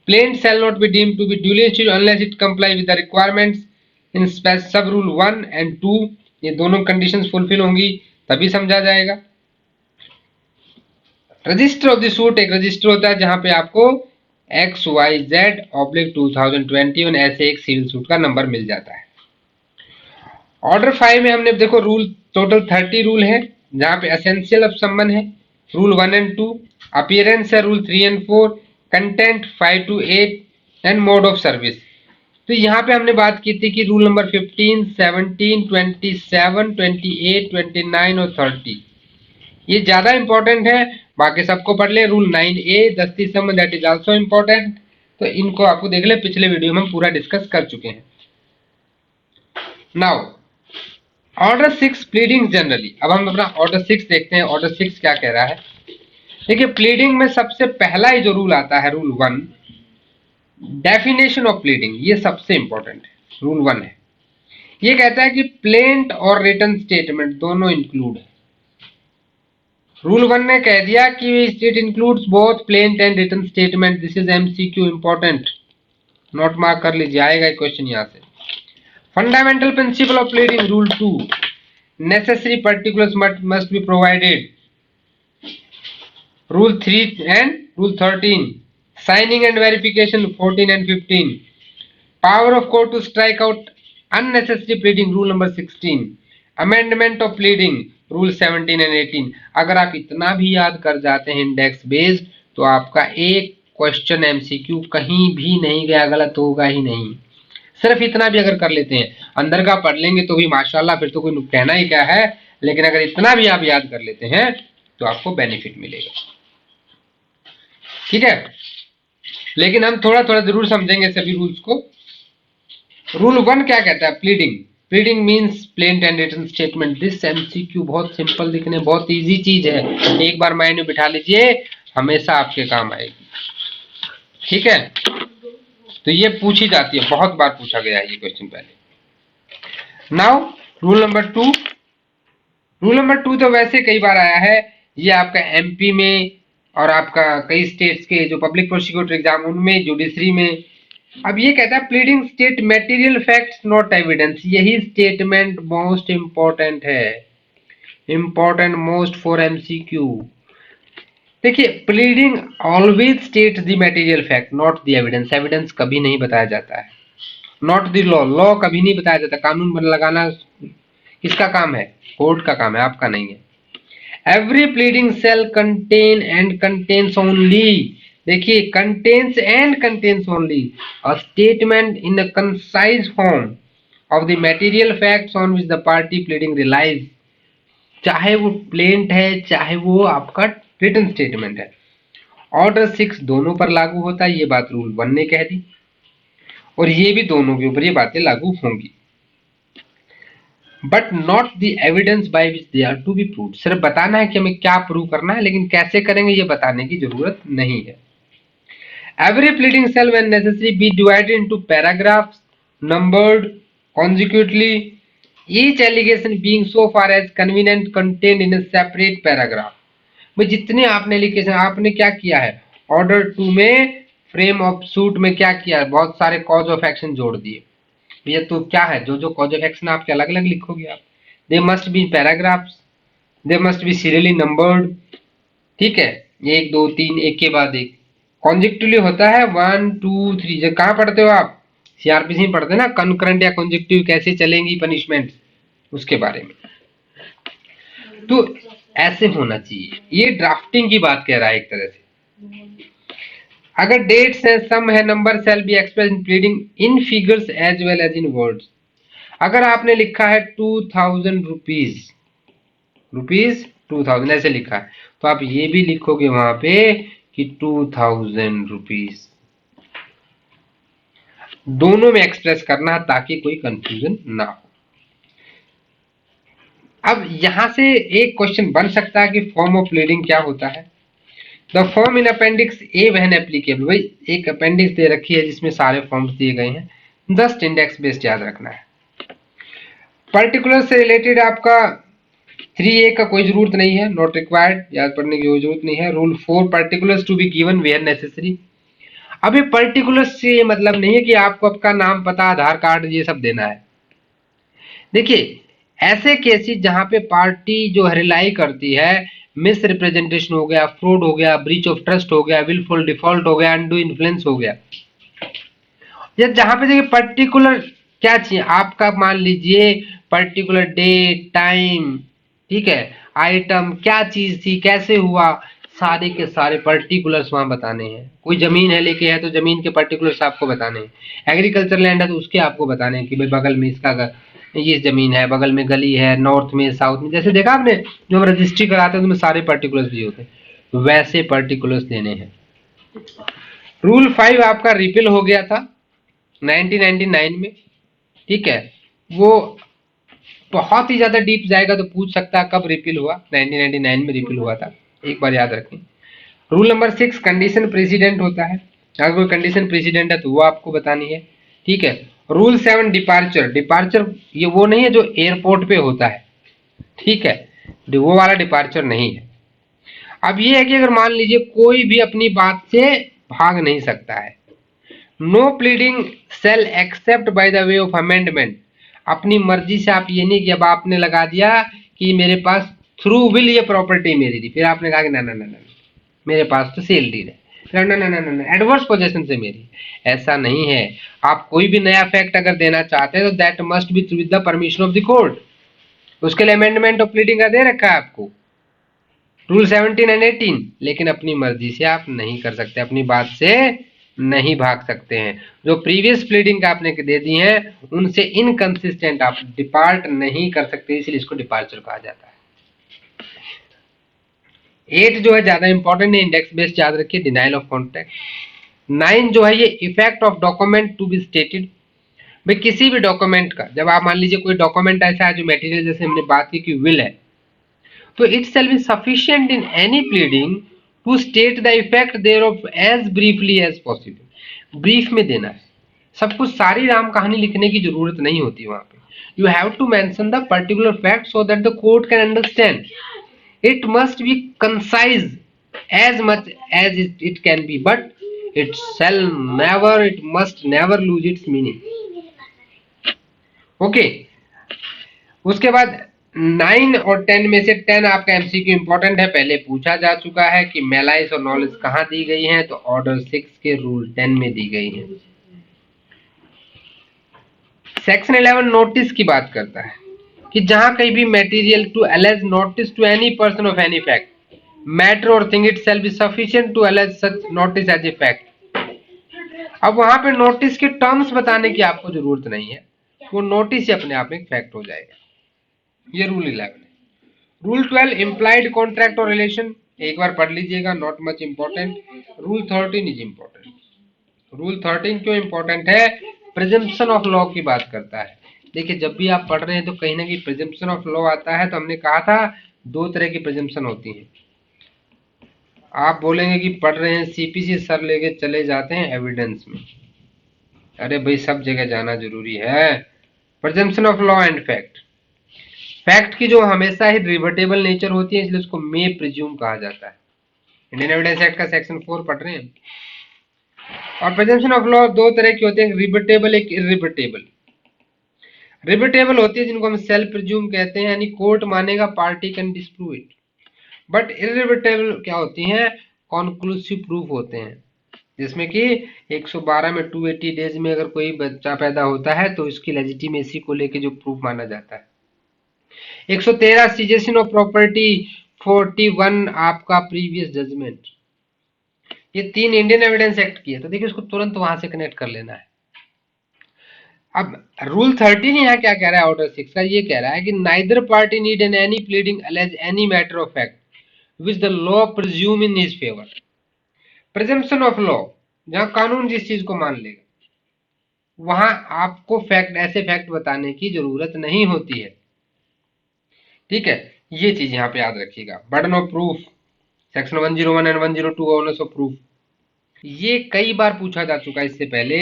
Plaint shall not be deemed to be duly instituted unless it comply with the requirements in sub rule 1 and 2, ये दोनों कंडीशंस फुलफिल होंगी तभी समझा जाएगा। रजिस्टर ऑफ द सूट, एक रजिस्टर होता है जहां पे आपको XYZ/2021 ऐसे एक सिविल सूट का नंबर मिल जाता है। ऑर्डर 5 में हमने देखो रूल टोटल 30 रूल है, जहां पे एसेंशियल ऑफ सम्मन है रूल 1 एंड 2, अपीयरेंस है rule 3 and 4, content 5 to 8 and mode of service. तो यहाँ पे हमने बात की थी कि रूल नंबर 15, 17, 27, 28, 29 और 30 ये ज्यादा इंपॉर्टेंट है, बाकी सबको पढ़ ले। रूल 9A दस्ती सम्मन, दैट इज आल्सो इंपॉर्टेंट, तो इनको आपको देख ले, पिछले वीडियो में हम पूरा डिस्कस कर चुके हैं। नाउ ऑर्डर 6 प्लीडिंग जनरली, अब हम अपना ऑर्डर 6 देखते हैं। ऑर्डर 6 क्या कह रहा है, देखिए प्लीडिंग में सबसे पहला ही जो रूल आता है रूल 1, डेफिनेशन ऑफ प्लीडिंग, ये सबसे इंपॉर्टेंट है। रूल 1 है, ये कहता है कि प्लेंट और रिटन स्टेटमेंट दोनों इंक्लूड है। रूल 1 ने कह दिया कि it includes both plaint and written statement. This is MCQ important, note mark कर लीजिए, आएगा क्वेश्चन यहां से। Fundamental principle of pleading rule 2, necessary particulars must be provided. Rule 3 and rule 13, signing and verification 14 and 15, power of court to strike out unnecessary pleading rule number 16, amendment of pleading rule 17 and 18। अगर आप इतना भी याद कर जाते हैं index based, तो आपका एक क्वेश्चन एमसीक्यू कहीं भी नहीं गया, गलत होगा ही नहीं। सिर्फ इतना भी अगर कर लेते हैं, अंदर का पढ़ लेंगे तो भी माशाल्लाह, फिर तो कोई कहना ही क्या है, लेकिन अगर इतना भी आप याद कर लेते हैं तो आपको बेनिफिट मिलेगा। ठीक है, लेकिन हम थोड़ा थोड़ा जरूर समझेंगे सभी रूल्स को। रूल 1 क्या कहता है? Pleading. Pleading means plaint and written statement. This MCQ बहुत सिंपल दिखने, बहुत इजी चीज है, एक बार माइंड में बिठा लीजिए, हमेशा आपके काम आएगी। ठीक है, तो ये पूछी जाती है, बहुत बार पूछा गया है ये क्वेश्चन पहले। Now rule number 2। Rule number 2 तो वैसे कई बार आया है, ये आपका एमपी में और आपका कई स्टेट्स के जो पब्लिक प्रोसिक्यूटर एग्जाम उनमें, जुडिशरी में। अब ये कहता है pleading state material facts not evidence. यही स्टेटमेंट मोस्ट इंपॉर्टेंट है, इंपॉर्टेंट मोस्ट फॉर एमसीक्यू। देखिए, pleading always states the material fact not the evidence. Evidence कभी नहीं बताया जाता है। नॉट द लॉ, लॉ कभी नहीं बताया जाता। कानून लगाना किसका काम है? कोर्ट का काम है, आपका नहीं है। Every pleading shall contain and contains only, देखिए contains and contains only a statement in a concise form of the material facts on which the party pleading relies. चाहे वो प्लेंट है, चाहे वो आपका रिटन स्टेटमेंट है। ऑर्डर 6 दोनों पर लागू होता है, ये बात रूल 1 ने कह दी, और ये भी दोनों के ऊपर ये बातें लागू होंगी। But not the evidence by which they are to be proved. सिर्फ बताना है कि हमें क्या प्रूव करना है, लेकिन कैसे करेंगे ये बताने की जरूरत नहीं है। Every pleading shall when necessary be divided into paragraphs numbered consecutively, each allegation being so far as convenient contained in a separate paragraph। में जितने आपने एलिगेशन, आपने क्या किया है ऑर्डर 2 में, फ्रेम ऑफ सूट में क्या किया है, बहुत सारे कॉज ऑफ एक्शन जोड़ दिए। भैया तो क्या है, जो जो कॉज ऑफ एक्शन आपके अलग अलग लिखोगे आप। They must be paragraphs, they must be serially numbered. ठीक है, 1 2 3 एक के बाद एक। कॉन्जिक्टिवली होता है 1 2 3। जब कहाँ पढ़ते हो आप? सीआरपीसी में पढ़ते हैं ना, कंकरेंट या कॉन्जिक्टिव कैसे चलेंगी पनिशमेंट, उसके बारे में। तो ऐसे होना चाहिए, ये ड्राफ्टिंग की बात कह रहा है एक तरह से। अगर डेट्स है, सम है, number shall be express in pleading in figures as well as in words. अगर आपने लिखा है 2000 रुपीज, रुपीज 2000 ऐसे लिखा है, तो आप ये भी लिखोगे वहां पे कि 2000 रुपीज। दोनों में एक्सप्रेस करना है ताकि कोई कंफ्यूजन ना हो। अब यहां से एक क्वेश्चन बन सकता है कि फॉर्म ऑफ प्लीडिंग क्या होता है। The form in appendix A when applicable. भाई एक अपेंडिक्स दे रखी है जिसमें सारे फॉर्म्स दिए गए हैं, जस्ट इंडेक्स बेस्ड याद रखना है। पर्टिकुलर से रिलेटेड आपका 3A का कोई जरूरत नहीं है, नॉट रिक्वायर्ड, याद पढ़ने की कोई जरूरत नहीं है। Rule 4, particulars to be given where necessary. अब ये पर्टिकुलर्स से मतलब नहीं है कि आपको आपका नाम, पता, आधार कार्ड ये सब देना है। देखिए ऐसे केसेस जहां पे पार्टी जो रिलाई करती है, मिस रिप्रेजेंटेशन हो गया, फ्रॉड हो गया, ब्रीच ऑफ ट्रस्ट हो गया, विलफुल डिफॉल्ट हो गया, अनडू इन्फ्लुएंस हो गया, या जहां पे देखिए पर्टिकुलर क्या चाहिए आपका, मान लीजिए पर्टिकुलर डेट टाइम, ठीक है, आइटम क्या चीज थी, कैसे हुआ, सारे के सारे पर्टिकुलर्स वहां बताने हैं। कोई जमीन है लेके है तो जमीन के पर्टिकुलर्स आपको बताने हैं। एग्रीकल्चर लैंड है तो उसके आपको बताने हैं कि भाई बगल में इसका ये जमीन है, बगल में गली है, नॉर्थ में, साउथ में, जैसे देखा आपने जो हम रजिस्ट्री कराते हैं उसमें सारे पर्टिकुलर्स दिए होते हैं, तो वैसे पर्टिकुलर्स देने हैं। रूल 5 आपका रिपील हो गया था 1999 में, ठीक है। वो बहुत ही ज्यादा डीप जाएगा तो पूछ सकता है कब रिपील हुआ, 1999 में रिपील हुआ था, एक बार याद रखें। रूल नंबर 6, कंडीशन प्रेसिडेंट होता है। अगर कोई कंडीशन प्रेसिडेंट है तो वो आपको बतानी है, ठीक है। रूल 7 डिपार्चर, डिपार्चर ये वो नहीं है जो एयरपोर्ट पे होता है, ठीक है, वो वाला डिपार्चर नहीं है। अब ये है कि अगर मान लीजिए कोई भी अपनी बात से भाग नहीं सकता है, no pleading shall except by the way of amendment, अपनी मर्जी से आप ये नहीं कि अब आपने लगा दिया कि मेरे पास थ्रू विल ये प्रॉपर्टी मेरी थी, फिर आपने कहा कि ना ना ना ना मेरे पास तो सेल डीड है, फिर ना ना ना ना एडवर्स पोजेशन से मेरी, ऐसा नहीं है। आप कोई भी नया फैक्ट अगर देना चाहते हैं तो that must be with the permission of the court, उसके लिए अमेंडमेंट ऑफ प्लीडिंग का दे रखा है आपको, रूल 17 एंड 18, लेकिन अपनी मर्जी से आप नहीं कर सकते, अपनी बात से नहीं भाग सकते हैं। जो प्रीवियस प्लीडिंग का आपने दे दी है उनसे इनकंसिस्टेंट आप डिपार्ट नहीं कर सकते, इसलिए इसको डिपार्चर कहा जाता है। 8 जो है ज्यादा इंपॉर्टेंट है, इंडेक्स बेस्ड याद रखिए, डिनाइल ऑफ कॉन्ट्रैक्ट। 9 जो है ये effect of document to be stated, भाई किसी भी डॉक्यूमेंट का, जब आप मान लीजिए कोई डॉक्यूमेंट ऐसा है जो मटेरियल, जैसे हमने बात की कि विल है, तो it shall be sufficient in any pleading to state the effect thereof as briefly as possible, brief में देना है, सब कुछ सारी राम कहानी लिखने की जरूरत नहीं होती वहां पे, you have to mention the particular fact so that the court can understand, it must be concise as much as it can be, but it shall never, it must never lose its meaning, okay okay? उसके बाद 9 और 10 में से 10 आपका MCQ important है, पहले पूछा जा चुका है कि मेलाइस और नॉलेज कहां दी गई है, तो ऑर्डर 6 के रूल 10 में दी गई है। सेक्शन 11 नोटिस की बात करता है कि जहां कहीं भी material to allege notice to any person of any fact matter और thing it shall be sufficient to allege such notice as a fact. अब वहां पे नोटिस के टर्म्स बताने की आपको जरूरत नहीं है, वो नोटिस ही अपने आप में फैक्ट हो जाएगा। ये रूल 11 है। रूल 12 इम्प्लाइड कॉन्ट्रैक्ट और रिलेशन, एक बार पढ़ लीजिएगा, not much important. Rule 13 is important. Rule 13 क्यों इंपॉर्टेंट है? प्रिजम्पशन ऑफ लॉ की बात करता है। देखिए जब भी आप पढ़ रहे हैं तो कहीं ना कहीं प्रिजम्पशन ऑफ लॉ आता है, तो हमने कहा था दो तरह की प्रिजम्पशन होती है। आप बोलेंगे कि पढ़ रहे हैं सीपीसी सर लेके चले जाते हैं एविडेंस में, अरे भाई सब जगह जाना जरूरी है। Presumption of law and fact, fact की जो हमेशा ही रिवर्टेबल नेचर होती है इसलिए उसको मे प्रिज्यूम कहा जाता है। इंडियन एविडेंस एक्ट का सेक्शन 4 पढ़ रहे हैं। और प्रिजम्पशन ऑफ लॉ दो तरह की होते हैं, रिवर्टेबल, एक इरिवर्टेबल। रिवर्टेबल होती है जिनको हम सेल्फ प्रिज्यूम कहते हैं, यानी कोर्ट मानेगा, party can disprove it. But irrebuttable क्या होती हैं? कॉन्क्लूसिव प्रूफ होते हैं, जिसमें कि 112 में 280 डेज में अगर कोई बच्चा पैदा होता है तो इसकी लेजिटिमेसी को लेके जो प्रूफ माना जाता है। 113 सीजेशन ऑफ प्रॉपर्टी, 41 आपका प्रीवियस जजमेंट, ये तीन इंडियन एविडेंस एक्ट की है, तो देखिए इसको तुरंत वहां से कनेक्ट कर लेना है। अब रूल 13 यहाँ क्या कह रहा है, ऑर्डर 6 का ये कह रहा है कि neither party need in any pleading allege any matter of fact which the law presume in his favour. Presumption of law, जहां कानून जिस चीज को मान लेगा वहां आपको फैक्ट, ऐसे फैक्ट बताने की जरूरत नहीं होती है, ठीक है, ये चीज यहाँ पे याद रखिएगा। Burden of proof, section 101 and 102 honours of proof, ये कई बार पूछा जा चुका है। इससे पहले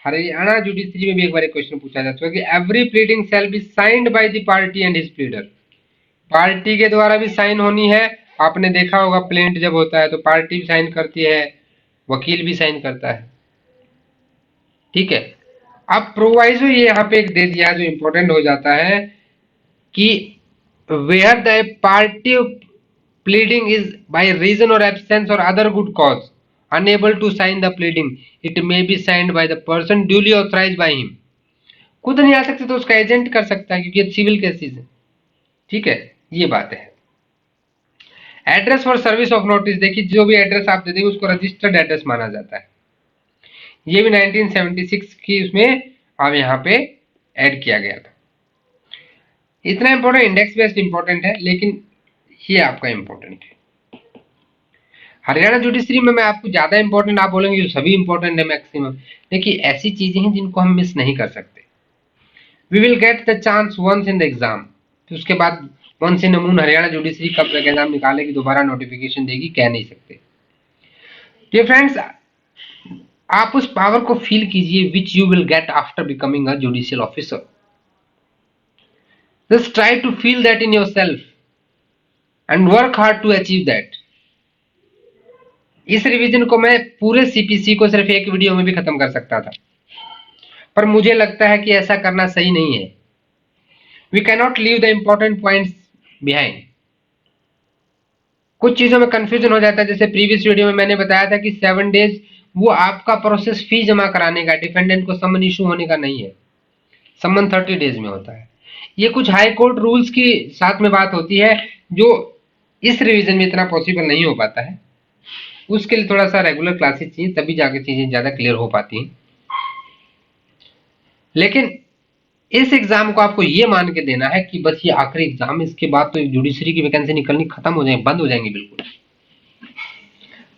हरियाणा जुडिशरी में भी एक बार क्वेश्चन पूछा जा चुका है कि every pleading shall be signed by the party and his pleader, party के द्वारा भी साइन होनी है। आपने देखा होगा प्लेंट जब होता है तो पार्टी भी साइन करती है, वकील भी साइन करता है, ठीक है। अब प्रोवाइजो ये यहाँ पे एक दे दिया जो इंपॉर्टेंट हो जाता है कि where the party pleading is by reason or absence or other good cause unable to sign the pleading, it may be signed by the person duly authorized by him। खुद नहीं आ सकते तो उसका एजेंट कर सकता है, क्योंकि सिविल केसेस है, ठीक है, ये बात है। Address for service of notice, देखिए जो भी एड्रेस आप दे देंगे उसको रजिस्टर्ड एड्रेस माना जाता है, ये भी 1976 की उसमें अब यहाँ पे ऐड किया गया था। इतना इंपॉर्टेंट, इंडेक्स बेस्ड इंपॉर्टेंट है, लेकिन ये आपका इंपॉर्टेंट है। हरियाणा जुडिशरी में मैं आपको ज्यादा इंपॉर्टेंट आप बोलेंगे जो सभी इंपॉर्टेंट है मैक्सिमम, देखिए ऐसी चीजें हैं जिनको हम मिस नहीं कर सकते। We will get the chance once in the exam, तो उसके बाद once in a moon Haryana judiciary कब तक एग्जाम निकालेगी, दोबारा नोटिफिकेशन देगी, कह नहीं सकते। डियर फ्रेंड्स, आप उस पावर को फील कीजिए which you will get after becoming a judicial officer. Just try to feel that in yourself and work hard to achieve that. इस रिवीजन को मैं पूरे सीपीसी को सिर्फ एक वीडियो में भी खत्म कर सकता था, पर मुझे लगता है कि ऐसा करना सही नहीं है। We cannot leave the important points behind. कुछ चीजों में कंफ्यूजन हो जाता है, जैसे प्रीवियस वीडियो में मैंने बताया था कि 7 डेज वो आपका प्रोसेस फी जमा कराने का, डिफेंडेंट को समन इशू होने का नहीं है, समन 30 डेज में होता है। ये कुछ हाई कोर्ट रूल्स की साथ में बात होती है जो इस रिवीजन में इतना पॉसिबल नहीं हो पाता है। उसके लिए थोड़ा सा रेगुलर क्लासेस चाहिए, तभी जाके चीजें ज्यादा क्लियर हो पाती हैं। लेकिन इस एग्जाम को आपको ये मान के देना है कि बस ये आखिरी एग्जाम, इसके बाद तो जुडिशरी की वैकेंसी निकलनी खत्म हो जाएगी, बंद हो जाएंगी बिल्कुल।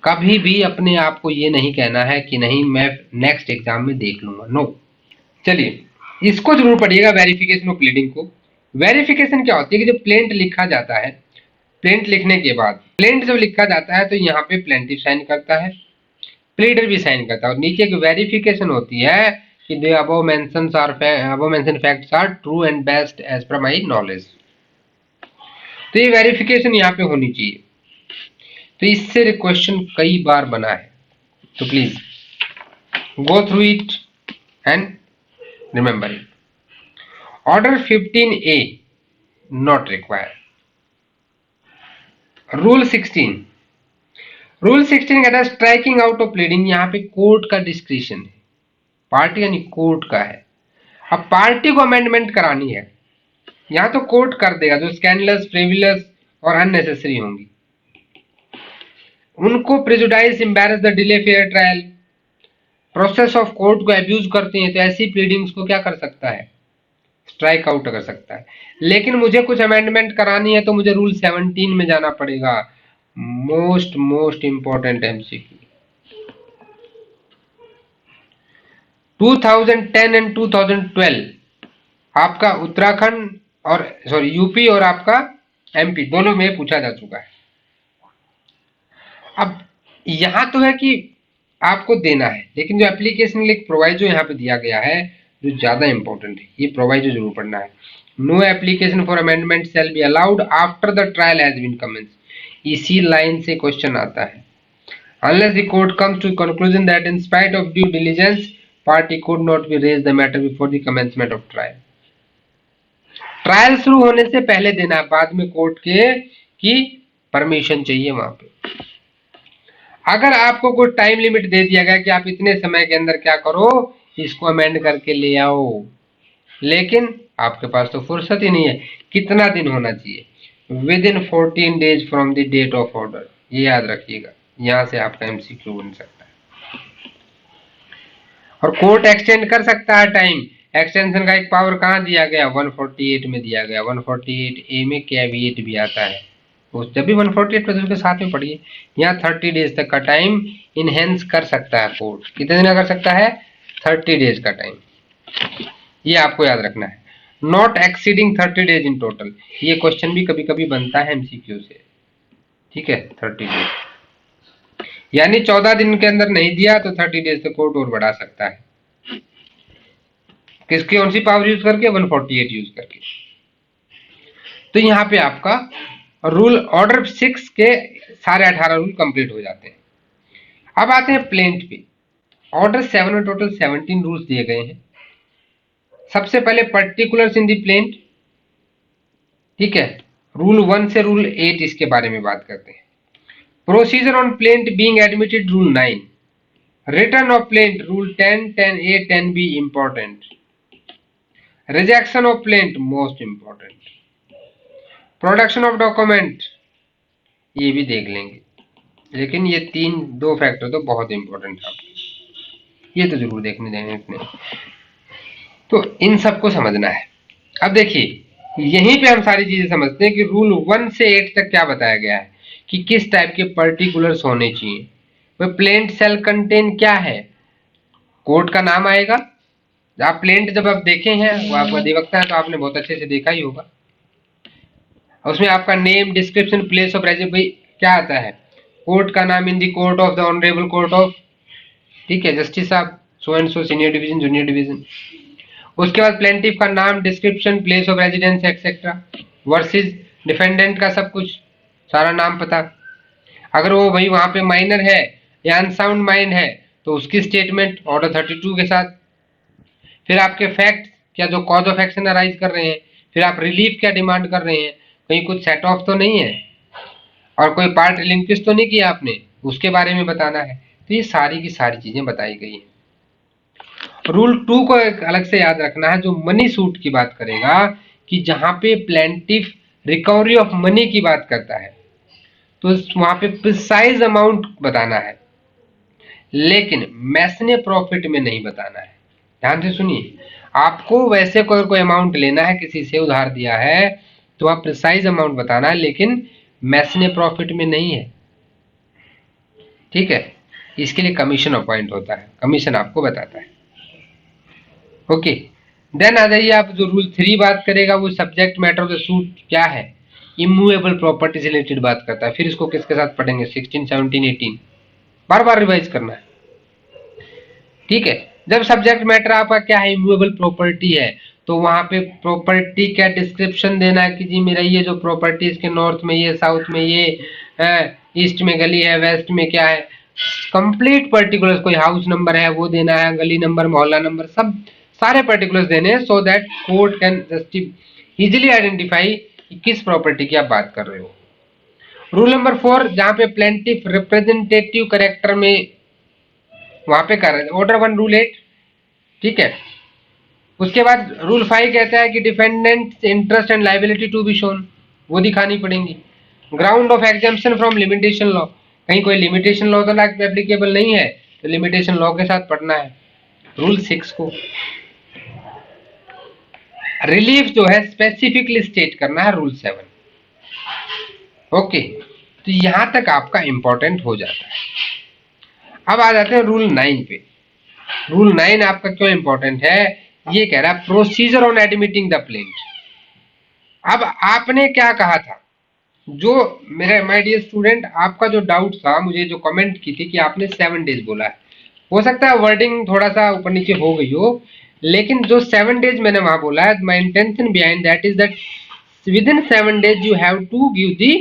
कभी भी अपने आप को ये नहीं कहना है कि नहीं मैं नेक्स्ट एग्जाम में देख लूंगा, नो। चलिए इसको जरूर पढ़िएगा, वेरिफिकेशन ऑफ प्लीडिंग को। वेरिफिकेशन क्या होती है कि जब प्लेंट लिखा जाता है, प्लेंट लिखने के बाद प्लेंट जब लिखा जाता है तो यहाँ पे प्लेंटिफ साइन करता है, प्लीडर भी साइन करता है, और नीचे की वेरिफिकेशन होती है कि the above mentioned facts are true and best as per my knowledge। तो ये वेरिफिकेशन यहाँ पे होनी चाहिए। तो इससे क्वेश्चन कई बार बना है, तो please go through it and remember it. Order 15A not required. Rule 16, rule 16 कहता है स्ट्राइकिंग आउट ऑफ प्लीडिंग। यहाँ पे कोर्ट का डिस्क्रिप्शन है, पार्टी यानी कोर्ट का है। अब पार्टी को अमेंडमेंट करानी है, यहां तो कोर्ट कर देगा जो स्कैंडलस, फ्रिवलस और अननेसेसरी होंगी, उनको prejudice, embarrass the delay fair trial, process of court को अब्यूज करते हैं, तो ऐसी प्लीडिंग्स को क्या कर सकता है, स्ट्राइक आउट कर सकता है। लेकिन मुझे कुछ अमेंडमेंट करानी है तो मुझे रूल 17 में जाना पड़ेगा। Most important MCQ. 2010 एंड 2012 आपका उत्तराखंड और यूपी और आपका एमपी दोनों में पूछा जा चुका है। अब यहां तो है कि आपको देना है, लेकिन जो एप्लीकेशन लिंक प्रोवाइजो यहाँ पे दिया गया है जो ज्यादा इंपॉर्टेंट है, ये प्रोवाइजो जरूर पढ़ना है। No application for amendment shall be allowed after the trial has been commence. इसी लाइन से क्वेश्चन आता है। Unless the court comes to conclusion that in spite of due diligence party could not be raise the matter before the commencement of trial. Trial शुरू होने से पहले देना है, बाद में कोर्ट के की परमिशन चाहिए वहां पे। अगर आपको कोई टाइम लिमिट दे दिया गया कि आप इतने समय के अंदर क्या करो, इसको अमेंड करके ले आओ, लेकिन आपके पास तो फुर्सत ही नहीं है। कितना दिन होना चाहिए, within 14 days from the date of order. ये याद रखिएगा, यहां से आपका एमसीक्यू बन सकता है। और कोर्ट एक्सटेंड कर सकता है टाइम। एक्सटेंशन का एक पावर कहाँ दिया गया, 148 में दिया गया। 148A में कैविएट भी आता है, उस जब भी 148 प्लस उसके साथ में पढ़िए। यहाँ 30 डेज तक का टाइम इनहेंस कर सकता है कोर्ट। कितने दिन कर सकता है, 30 डेज का टाइम, ये आपको याद रखना है। Not exceeding 30 days in total, ये क्वेश्चन भी कभी कभी बनता है एमसीक्यू से, ठीक है। 30 डेज यानी 14 दिन के अंदर नहीं दिया तो 30 डेज से कोर्ट और बढ़ा सकता है। किसकी कौन सी पावर यूज करके, 148 यूज करके। तो यहाँ पे आपका रूल ऑर्डर 6 के सारे 18 रूल कंप्लीट हो जाते हैं। अब आते हैं प्लेंट पे। ऑर्डर 7 में टोटल 17 रूल्स दिए गए हैं। सबसे पहले पर्टिकुलर्स इन दी प्लेंट, ठीक है। रूल 1 से रूल 8 इसके बारे में बात करते हैं। Procedure on plaint being admitted rule 9, return of plaint rule 10, 10A, 10B important, rejection of plaint most important, production of document ये भी देख लेंगे, लेकिन ये दो फैक्टर तो बहुत इंपॉर्टेंट है, ये तो जरूर देखने देंगे इतने। तो इन सबको समझना है। अब देखिए यहीं पे हम सारी चीजें समझते हैं कि रूल 1 से 8 तक क्या बताया गया है कि किस टाइप के पर्टिकुलर्स होने चाहिए। वह प्लेंट सेल कंटेन क्या है, कोर्ट का नाम आएगा। आप प्लेंट जब आप देखे हैं, वो आपका अधिवक्ता है तो आपने बहुत अच्छे से देखा ही होगा। उसमें आपका name, description, place of residence, भाई क्या आता है, कोर्ट का नाम, in the court of the honourable court of ठीक है, जस्टिस साहब so and so, senior division, junior division. उसके बाद प्लेंटिफ का नाम, description, place of residence etcetera, versus defendant का सब कुछ, सारा नाम पता। अगर वो भाई वहां पे माइनर है या अनसाउंड माइंड है तो उसकी स्टेटमेंट ऑर्डर 32 के साथ। फिर आपके फैक्ट, क्या जो कॉज ऑफ एक्शन अराइज कर रहे हैं। फिर आप रिलीफ क्या डिमांड कर रहे हैं, कहीं कुछ सेट ऑफ तो नहीं है और कोई पार्ट रिलिंक्विश तो नहीं किया आपने, उसके बारे में बताना है। तो ये सारी की सारी चीजें बताई गई हैं। रूल 2 को एक अलग से याद रखना है, जो मनी सूट की बात करेगा, कि जहां पे प्लेंटिफ रिकवरी ऑफ मनी की बात करता है तो वहां पे प्रिसाइज अमाउंट बताना है, लेकिन मैसने प्रॉफिट में नहीं बताना है। ध्यान से सुनिए, आपको वैसे कोई अमाउंट लेना है, किसी से उधार दिया है तो आप प्रिसाइज अमाउंट बताना है, लेकिन मैसने प्रॉफिट में नहीं है। ठीक है, इसके लिए कमीशन अपॉइंट होता है, कमीशन आपको बताता है। ओके, देन आ जाइए आप, जो रूल 3 बात करेगा वो subject matter of the suit क्या है, इमूवेबल प्रॉपर्टी से रिलेटेड बात करता है। फिर इसको किसके साथ पढ़ेंगे, 16, 17, 18, बार बार रिवाइज करना है। ठीक है, जब सब्जेक्ट मैटर आपका क्या है, इमूवेबल प्रॉपर्टी है, तो वहां पे प्रॉपर्टी का डिस्क्रिप्शन देना है कि जी मेरा ये जो प्रॉपर्टी, इसके नॉर्थ में ये, साउथ में ये, ईस्ट में गली है, वेस्ट में क्या है, कंप्लीट पर्टिकुलर्स, कोई हाउस नंबर है वो देना है, गली नंबर, मोहल्ला नंबर, सब सारे पर्टिकुलर्स देने हैं, so that court can easily identify कि किस प्रॉपर्टी की आप बात कर रहे हो। रूल नंबर 4, जहां पे प्लेंटिफ रिप्रेजेंटेटिव करेक्टर में वहां पे कर रहे हैं, ऑर्डर 1 रूल 8। ठीक है, उसके बाद रूल 5 कहता है कि defendant interest and liability to be shown, वो दिखानी पड़ेंगी। Ground of exemption from limitation law, कहीं कोई लिमिटेशन लॉ तो एप्लीकेबल नहीं है तो लिमिटेशन लॉ के साथ पढ़ना है। रूल 6 को रिलीफ जो है स्पेसिफिकली स्टेट करना है, रूल 7। ओके, तो यहां तक आपका इंपॉर्टेंट हो जाता है। अब आ जाते हैं रूल 9 पे। रूल 9 आपका क्यों इंपॉर्टेंट है, ये कह रहा है procedure on admitting the plaint. अब आपने क्या कहा था, जो मेरे माय डियर स्टूडेंट, आपका जो डाउट था, मुझे जो कमेंट की थी कि आपने 7 डेज बोला है, हो सकता है वर्डिंग थोड़ा सा ऊपर नीचे हो गई हो, लेकिन जो 7 डेज मैंने वहां बोला है, my intention behind that is that within 7 days you have to give the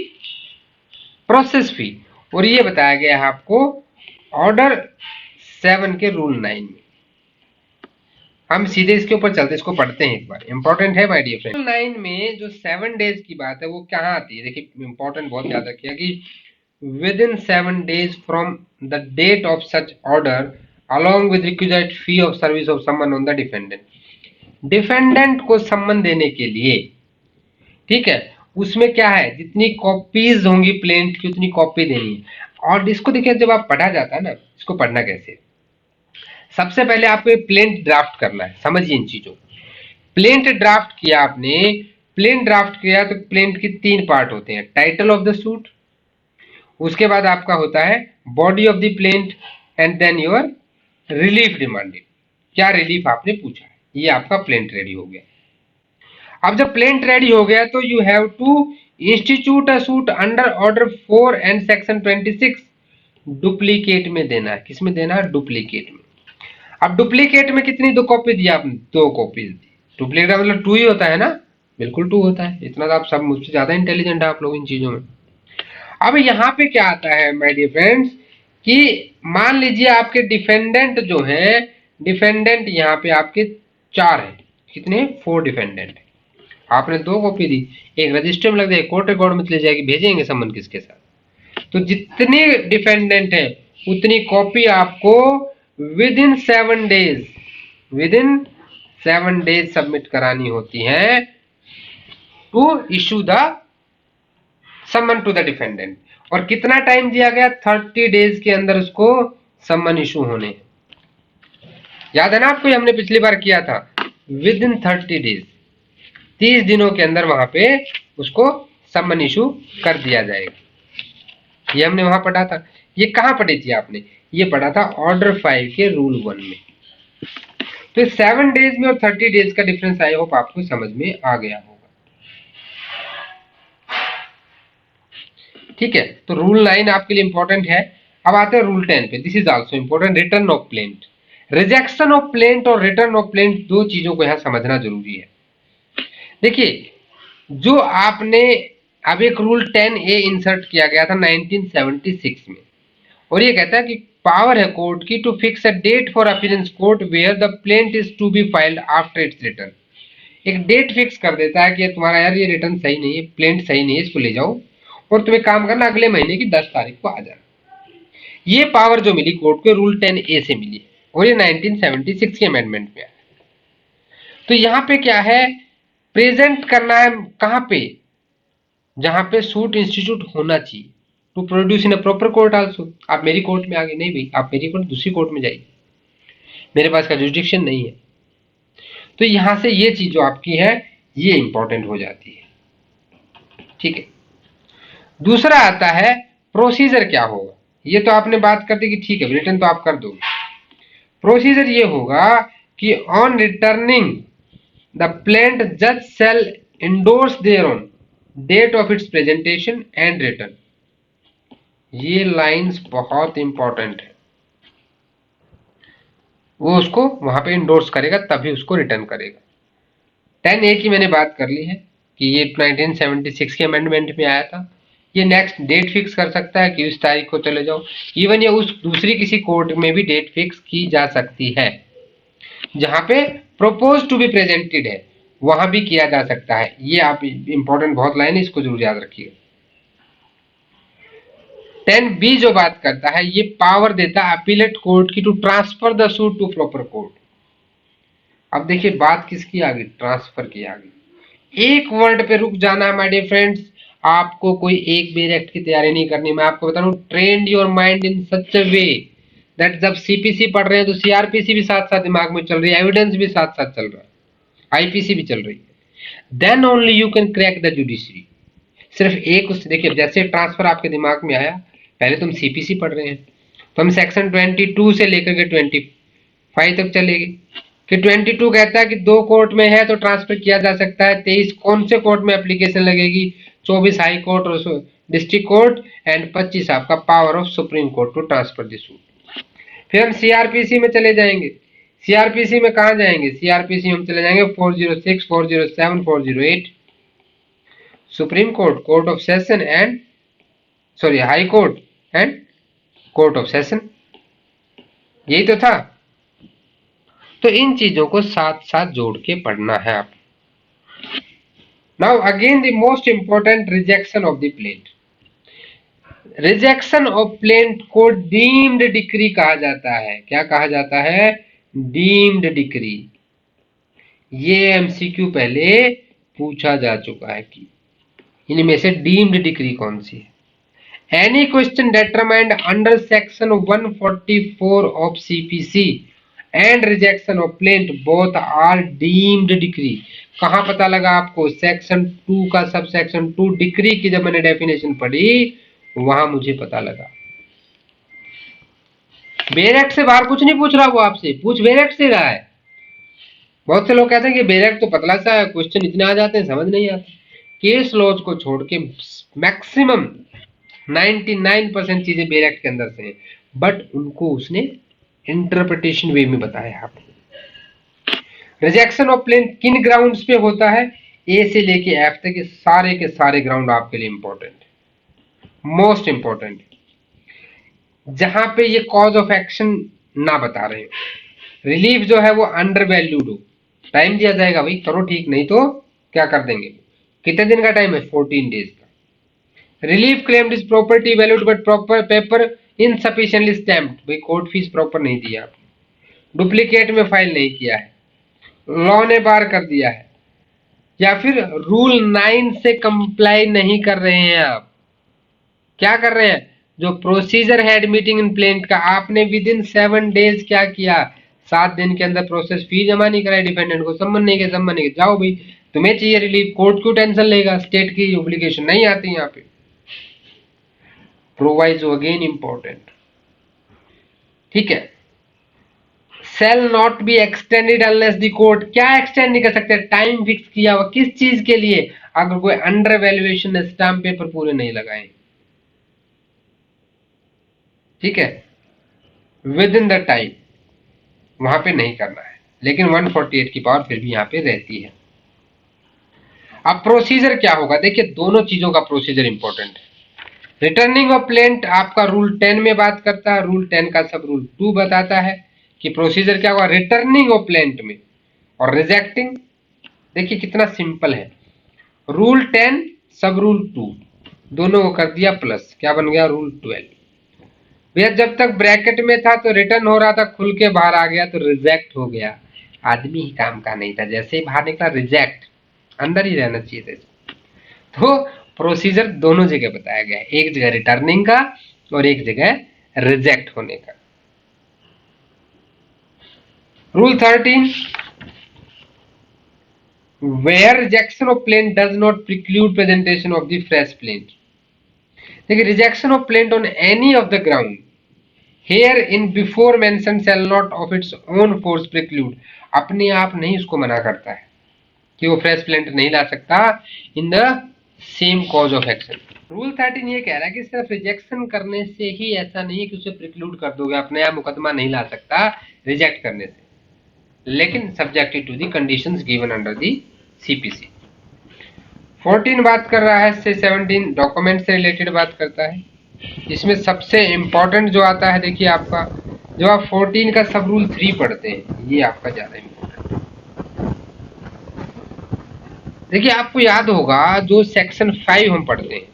process fee. और ये बताया गया है आपको ऑर्डर 7 के रूल 9 में। हम सीधे इसके ऊपर चलते, इसको पढ़ते हैं एक बार, इंपॉर्टेंट है माय डियर फ्रेंड। 9 में जो 7 डेज की बात है वो कहाँ आती है, देखिए इंपॉर्टेंट, बहुत याद रखिएगा कि within 7 days from the date of such order along with requisite fee of service of summon on the defendant। Defendant को सम्मन देने के लिए, ठीक है, उसमें क्या है, जितनी कॉपीज होंगी प्लेंट की उतनी कॉपी देनी है। और इसको देखिए, जब आप पढ़ा जाता है ना, इसको पढ़ना कैसे, सबसे पहले आपको प्लेंट ड्राफ्ट करना है, समझिए इन चीजों। प्लेंट ड्राफ्ट किया आपने, प्लेंट ड्राफ्ट किया तो प्लेंट के 3 पार्ट होते हैं, टाइटल ऑफ द सूट, उसके बाद आपका होता है body of the plaint, and then your relief demanded, क्या रिलीफ आपने पूछा है, ये आपका प्लेंट रेडी हो गया। अब जब प्लेंट रेडी हो गया तो you have to institute a suit under order 4 and section 26, duplicate में देना है। किस में देना है, डुप्लीकेट में। अब डुप्लीकेट में कितनी, 2 कॉपी दी आपने, 2 कॉपीज दी। डुप्लीकेट का मतलब 2 ही होता है ना, बिल्कुल 2 होता है, इतना तो आप सब मुझसे ज्यादा इंटेलिजेंट है आप लोग इन चीजों में। अब यहाँ पे क्या आता है माय डियर फ्रेंड्स, कि मान लीजिए आपके डिफेंडेंट जो है, डिफेंडेंट यहाँ पे आपके 4 है, कितने, 4 डिफेंडेंट। आपने 2 कॉपी दी, एक रजिस्टर में लग जाएगी, कोर्ट रिकॉर्ड में चली जाएगी, भेजेंगे सम्मन किसके साथ। तो जितने डिफेंडेंट है उतनी कॉपी आपको with in 7 days, with in 7 days submit करानी होती है टू इशू द सम्मन टू द डिफेंडेंट। और कितना टाइम दिया गया, 30 डेज के अंदर उसको सम्मन इशू होने। याद है ना आपको, हमने पिछली बार किया था, विद इन 30 डेज, 30 दिनों के अंदर वहां पे उसको सम्मन इशू कर दिया जाएगा। ये हमने वहां पढ़ा था। ये कहां पढ़ी थी आपने, ये पढ़ा था ऑर्डर 5 के रूल 1 में। तो 7 डेज में और 30 डेज का डिफरेंस आई होप आपको समझ में आ गया होगा। ठीक है, तो रूल 9 आपके लिए इंपॉर्टेंट है। अब आते हैं रूल 10 पे, this is also important, return of plaint. Rejection of plaint और रिटर्न ऑफ प्लेंट दो चीजों को यहां समझना जरूरी है। देखिए, जो आपने अब एक रूल 10A इंसर्ट किया गया था 1976 में, और ये कहता है कि पावर है कोर्ट की to fix a date for appearance court where the plaint is to be filed after its return. एक डेट फिक्स कर देता है कि तुम्हारा यार ये रिटर्न सही नहीं है, प्लेंट सही नहीं है, इसको ले जाओ और तुम्हें काम करना अगले महीने की 10 तारीख को आ जाना। ये पावर जो मिली कोर्ट को रूल 10A से मिली, और ये 1976 के अमेंडमेंट में है। तो यहाँ पे क्या है, प्रेजेंट करना है कहाँ पे, जहां पे सूट इंस्टीट्यूट होना चाहिए, to produce in a proper court also. आप मेरी कोर्ट में आ गए, नहीं भाई आप मेरी कोर्ट दूसरी कोर्ट में जाइए, मेरे पास का जुरिडिक्शन नहीं है। तो यहां से ये चीज जो आपकी है ये इंपॉर्टेंट हो जाती है, ठीक है। दूसरा आता है प्रोसीजर क्या होगा, ये तो आपने बात कर दी कि ठीक है रिटर्न तो आप कर दो। प्रोसीजर ये होगा कि ऑन रिटर्निंग द प्लेंट जज shall endorse thereon date of its presentation and return. ये लाइंस बहुत इंपॉर्टेंट है, वो उसको वहां पे इंडोर्स करेगा तभी उसको रिटर्न करेगा। 10A की मैंने बात कर ली है कि ये 1976 के अमेंडमेंट में आया था। ये नेक्स्ट डेट फिक्स कर सकता है कि इस तारीख को चले जाओ, इवन ये उस दूसरी किसी कोर्ट में भी डेट फिक्स की जा सकती है, जहां पे प्रोपोज टू बी प्रेजेंटेड है वहां भी किया जा सकता है। ये आप इंपॉर्टेंट बहुत लाइन है, इसको जरूर याद रखिएगा। 10B जो बात करता है ये पावर देता है अपीलेट कोर्ट की to transfer the suit to proper court. अब देखिए बात किसकी आ गई, ट्रांसफर की आ गई। एक वर्ड पे रुक जाना माय डियर फ्रेंड्स, आपको कोई एक भी एक्ट की तैयारी नहीं करनी। मैं आपको बता रहा हूं, train your mind in such a way that जब सीपीसी पढ़ रहे हैं तो सीआरपीसी भी साथ साथ दिमाग में चल रही है, एविडेंस भी साथ साथ चल रहा है, आईपीसी भी चल रही है, then only you can crack the judiciary. सिर्फ एक उस देखिए, जैसे ट्रांसफर आपके दिमाग में आया, पहले तुम सीपीसी पढ़ रहे हैं तो हम सेक्शन 22 से लेकर के 25 तक चलेगी कि 22 कहता है कि दो कोर्ट में है तो ट्रांसफर किया जा सकता है। 23 कौन से कोर्ट में एप्लीकेशन लगेगी, 24 हाई कोर्ट और डिस्ट्रिक्ट कोर्ट, एंड 25 आपका power of supreme court to transfer the suit. फिर हम सीआरपीसी में चले जाएंगे। सीआरपीसी में कहा जाएंगे, सीआरपीसी में हम चले जाएंगे 406, 407, 408, supreme court, court of session and sorry high court and court of session, यही तो था। तो इन चीजों को साथ साथ जोड़ के पढ़ना है आप। Now again the most important, rejection of the plaint. Rejection of plaint को डीम्ड डिक्री कहा जाता है। क्या कहा जाता है, डीम्ड डिक्री। ये एमसीक्यू पहले पूछा जा चुका है कि इनमें से डीम्ड डिक्री कौन सी है। Any question determined under section 144 of CPC and rejection of plaint both are deemed decree। कहाँ पता लगा आपको, सेक्शन 2 का सब सेक्शन 2 डिक्री की जब मैंने डेफिनेशन पढ़ी वहां मुझे पता लगा। बेरेक्ट से बाहर कुछ नहीं पूछ रहा वो आपसे, पूछ बेरेक्ट से रहा है। बहुत से लोग कहते हैं कि बेरेक्ट तो पतला सा है, क्वेश्चन इतने आ जाते हैं समझ नहीं आते। केस लॉज को छोड़ के मैक्सिमम 99% चीजें बेरेक्ट के अंदर से हैं, बट उनको उसने इंटरप्रिटेशन वे में बताया आपको। रिजेक्शन ऑफ प्लेंट किन ग्राउंड्स पे होता है, ए से लेके एफ तक के सारे ग्राउंड आपके लिए इंपॉर्टेंट, मोस्ट इंपॉर्टेंट। जहां पे ये कॉज ऑफ एक्शन ना बता रहे हो, रिलीफ जो है वो अंडर वैल्यूड हो, टाइम दिया जाएगा भाई करो ठीक, नहीं तो क्या कर देंगे। कितने दिन का टाइम है, 14 डेज का। Relief claimed is property valued but proper paper insufficiently stamped, भाई कोर्ट फीस प्रॉपर नहीं दिया आपने, डुप्लीकेट में फाइल नहीं किया है, लॉ ने बार कर दिया है, या फिर रूल 9 से कंप्लाई नहीं कर रहे हैं आप। क्या कर रहे हैं, जो प्रोसीजर है एडमिटिंग इन प्लेंट का, आपने विद इन 7 डेज क्या किया, 7 दिन के अंदर प्रोसेस फी जमा नहीं कराई, डिफेंडेंट को सम्मन नहीं किया, सम्मन नहीं किया, जाओ भाई तुम्हें चाहिए रिलीफ, कोर्ट क्यों टेंशन लेगा, स्टेट की ऑब्लिगेशन नहीं आती यहाँ पे। प्रोवाइजो अगेन इंपॉर्टेंट, ठीक है। Shall not be extended unless the court, क्या एक्सटेंड नहीं कर सकते, टाइम फिक्स किया हुआ किस चीज के लिए, अगर कोई अंडर वैल्यूएशन स्टाम्प पेपर पूरे नहीं लगाए। ठीक है, विद इन द टाइम, वहां पे नहीं करना है, लेकिन 148 की पावर फिर भी यहाँ पे रहती है। अब प्रोसीजर क्या होगा, देखिए दोनों चीजों का प्रोसीजर इंपॉर्टेंट है। रिटर्निंग ऑफ प्लेंट आपका रूल 10 में बात करता है, रूल 10 का सब रूल 2 बताता है कि प्रोसीजर क्या होगा रिटर्निंग ऑफ प्लेंट में। और रिजेक्टिंग, देखिए कितना सिंपल है, रूल 10 सब रूल 2 दोनों को कर दिया प्लस, क्या बन गया रूल 12। भैया जब तक ब्रैकेट में था तो रिटर्न हो रहा था, खुल के बाहर आ गया तो रिजेक्ट हो गया, आदमी ही काम का नहीं था, जैसे ही बाहर निकला रिजेक्ट, अंदर ही रहना चाहिए था। तो प्रोसीजर दोनों जगह बताया गया है, एक जगह रिटर्निंग का और एक जगह रिजेक्ट होने का। Rule 13, where rejection of plaint does not preclude presentation of the fresh plaint. देखिए rejection of plaint on any of the ground hereinbefore mention shall not of its own force preclude, अपने आप नहीं उसको मना करता है कि वो फ्रेश प्लेंट नहीं ला सकता in the same cause of action. Rule 13 ये कह रहा है कि सिर्फ रिजेक्शन करने से ही ऐसा नहीं है कि उसे प्रिक्लूड कर दोगे, अपने आप मुकदमा नहीं ला सकता रिजेक्ट करने से, लेकिन subjected to the conditions given under the CPC. 14 बात कर रहा है से 17 डॉक्यूमेंट से रिलेटेड बात करता है। इसमें सबसे इंपॉर्टेंट जो आता है, देखिए आपका जो आप 14 का सब रूल 3 पढ़ते हैं, ये आपका ज्यादा इंपॉर्टेंट है। देखिए आपको याद होगा जो सेक्शन 5 हम पढ़ते हैं,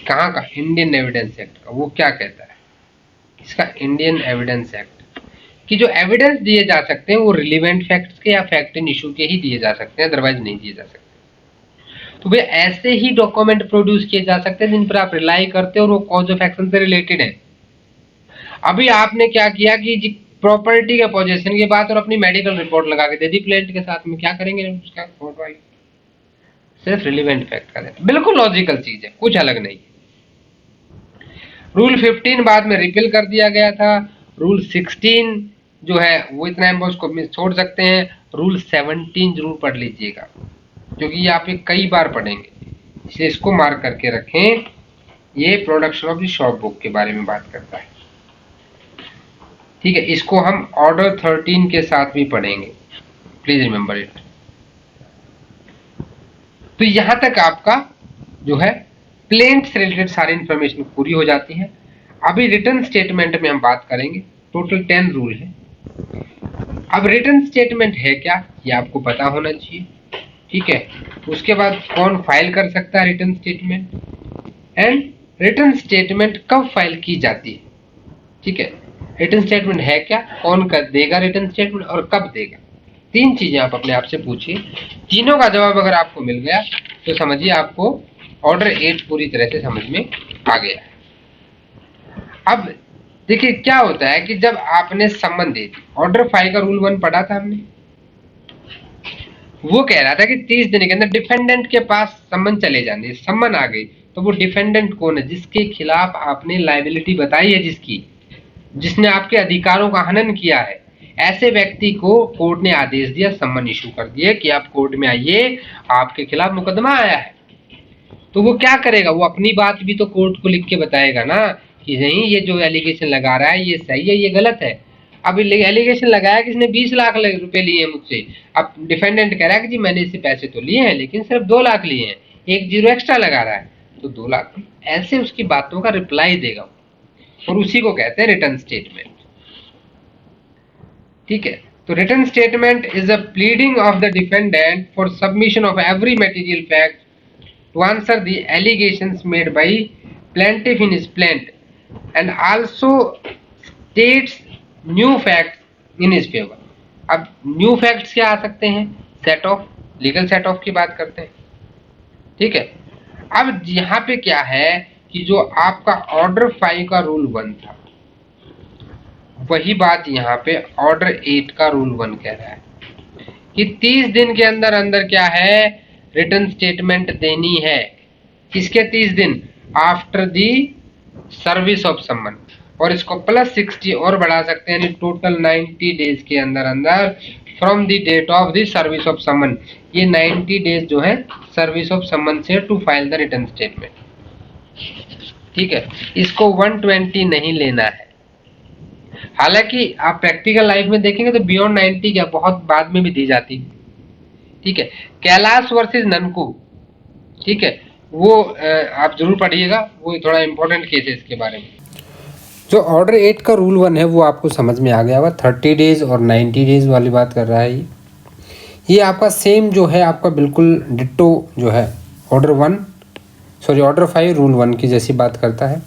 कहाँ का, इंडियन एविडेंस एक्ट का, वो क्या कहता है, इसका इंडियन एविडेंस एक्ट कि जो एविडेंस दिए जा सकते हैं वो रिलीवेंट फैक्ट्स के या फैक्ट इन इशू के ही दिए जा सकते हैं, अदरवाइज नहीं दिए जा सकते। तो वे ऐसे ही डॉक्यूमेंट प्रोड्यूस किए जा सकते हैं जिन पर आप रिलाई करते हो और वो कॉज ऑफ एक्शन से रिलेटेड है। अभी आपने क्या किया कि प्रॉपर्टी के पोजीशन की बात और अपनी मेडिकल रिपोर्ट लगा के दे दी प्लेंट के साथ में, क्या करेंगे उसका सिर्फ रिलीवेंट फैक्ट का देना, बिल्कुल लॉजिकल चीज है, कुछ अलग नहीं। रूल 15 बाद में रिपील कर दिया गया था। रूल 16 जो है वो इतना उसको छोड़ सकते हैं। रूल 17 जरूर पढ़ लीजिएगा क्योंकि ये आप कई बार पढ़ेंगे, इसलिए इसको मार्क करके रखें। ये production of the shop book के बारे में बात करता है, ठीक है। इसको हम ऑर्डर 13 के साथ भी पढ़ेंगे, प्लीज रिमेंबर इट। तो यहां तक आपका जो है प्लेंट से रिलेटेड सारी इंफॉर्मेशन पूरी हो जाती है। अभी रिटर्न स्टेटमेंट में हम बात करेंगे, टोटल 10 रूल है। अब रिटर्न स्टेटमेंट है क्या, ये आपको पता होना चाहिए, ठीक है। उसके बाद कौन फाइल कर सकता है return statement, and return statement कब फाइल की जाती है, ठीक है। रिटर्न स्टेटमेंट है क्या, कौन कर देगा रिटर्न स्टेटमेंट और कब देगा, 3 चीजें आप अपने आप से पूछिए। तीनों का जवाब अगर आपको मिल गया तो समझिए आपको ऑर्डर 8 पूरी तरह से समझ में आ गया। अब देखिए क्या होता है कि जब आपने सम्मन दे दी, ऑर्डर 5 का रूल 1 पढ़ा था हमने, वो कह रहा था कि 30 दिन के अंदर डिफेंडेंट के पास सम्मन चले जाने, सम्मन आ गई तो वो डिफेंडेंट कौन है, जिसके खिलाफ आपने लायबिलिटी बताई है, जिसने आपके अधिकारों का हनन किया है, ऐसे व्यक्ति को कोर्ट ने आदेश दिया, सम्मन इशू कर दिया कि आप कोर्ट में आइए, आपके खिलाफ मुकदमा आया है। तो वो क्या करेगा, वो अपनी बात भी तो कोर्ट को लिख के बताएगा ना कि नहीं ये जो एलिगेशन लगा रहा है ये सही है, ये गलत है। अब एलिगेशन लगाया कि इसने 20 लाख रुपए लिए हैं मुझसे, अब डिफेंडेंट कह रहा है कि जी मैंने इससे पैसे तो लिए हैं लेकिन सिर्फ 2 लाख लिए हैं, एक जीरो एक्स्ट्रा लगा रहा है तो 2 लाख, ऐसे उसकी बातों का रिप्लाई देगा और उसी को कहते हैं रिटर्न स्टेटमेंट, ठीक है। तो return statement is a pleading of the defendant for submission of every material fact to answer the allegations made by plaintiff in his plaint and also states new facts in his favor। अब new facts क्या आ सकते हैं, set of, legal set of की बात करते हैं, ठीक है। अब यहाँ पे क्या है कि जो आपका ऑर्डर 5 का रूल 1 था, वही बात यहाँ पे ऑर्डर 8 का रूल 1 कह रहा है कि 30 दिन के अंदर अंदर क्या है, रिटर्न स्टेटमेंट देनी है। किसके 30 दिन, आफ्टर दी सर्विस ऑफ सम्मन, और इसको प्लस 60 और बढ़ा सकते हैं, यानी टोटल 90 डेज के अंदर अंदर from the date of the service of summon. ये 90 डेज जो है सर्विस ऑफ सम्मन से to file the return statement, ठीक है, इसको 120 नहीं लेना है। हालांकि आप प्रैक्टिकल लाइफ में देखेंगे तो बियॉन्ड 90 क्या बहुत बाद में भी दी जाती है। ठीक है, कैलाश वर्सेस ननकू, ठीक है, वो आप जरूर पढ़िएगा, वो थोड़ा इंपॉर्टेंट केस है इसके बारे में। जो ऑर्डर 8 का रूल 1 है वो आपको समझ में आ गया होगा। 30 डेज और 90 डेज वाली बात कर रहा है ये आपका सेम जो है, आपका बिल्कुल डिट्टो जो है ऑर्डर 5 रूल 1 की जैसी बात करता है।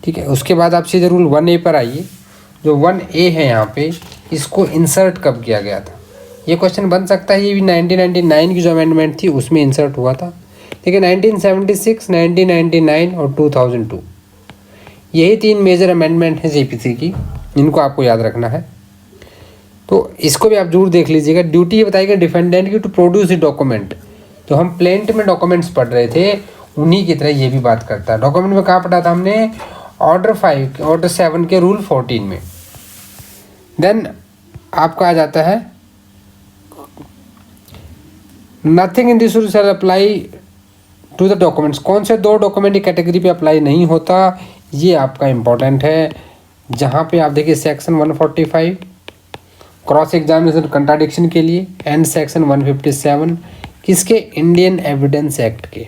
ठीक है, उसके बाद आप सीधे रूल 1A पर आइए। जो 1A है यहाँ पे, इसको इंसर्ट कब किया गया था, ये क्वेश्चन बन सकता है। ये भी 1999 की जो अमेंडमेंट थी उसमें इंसर्ट हुआ था। देखिए 1976, 1999 और 2002, यही 3 मेजर अमेंडमेंट हैं CPC की, इनको आपको याद रखना है। तो इसको भी आप जरूर देख लीजिएगा। ड्यूटी ये बताएगा डिफेंडेंट की टू प्रोड्यूस द डॉक्यूमेंट। जो हम प्लेंट में डॉक्यूमेंट्स पढ़ रहे थे उन्हीं की तरह ये भी बात करता है। डॉक्यूमेंट में कहाँ पढ़ा था हमने, ऑर्डर 5 ऑर्डर 7 के रूल 14 में। देन आपका आ जाता है nothing in this rule shall apply to the documents. कौन से 2 डॉक्यूमेंट की कैटेगरी पे अप्लाई नहीं होता, ये आपका इंपॉर्टेंट है। जहाँ पे आप देखिए सेक्शन 145 क्रॉस एग्जामिनेशन कंट्राडिक्शन के लिए, एंड सेक्शन 157 किसके, इंडियन एविडेंस एक्ट के।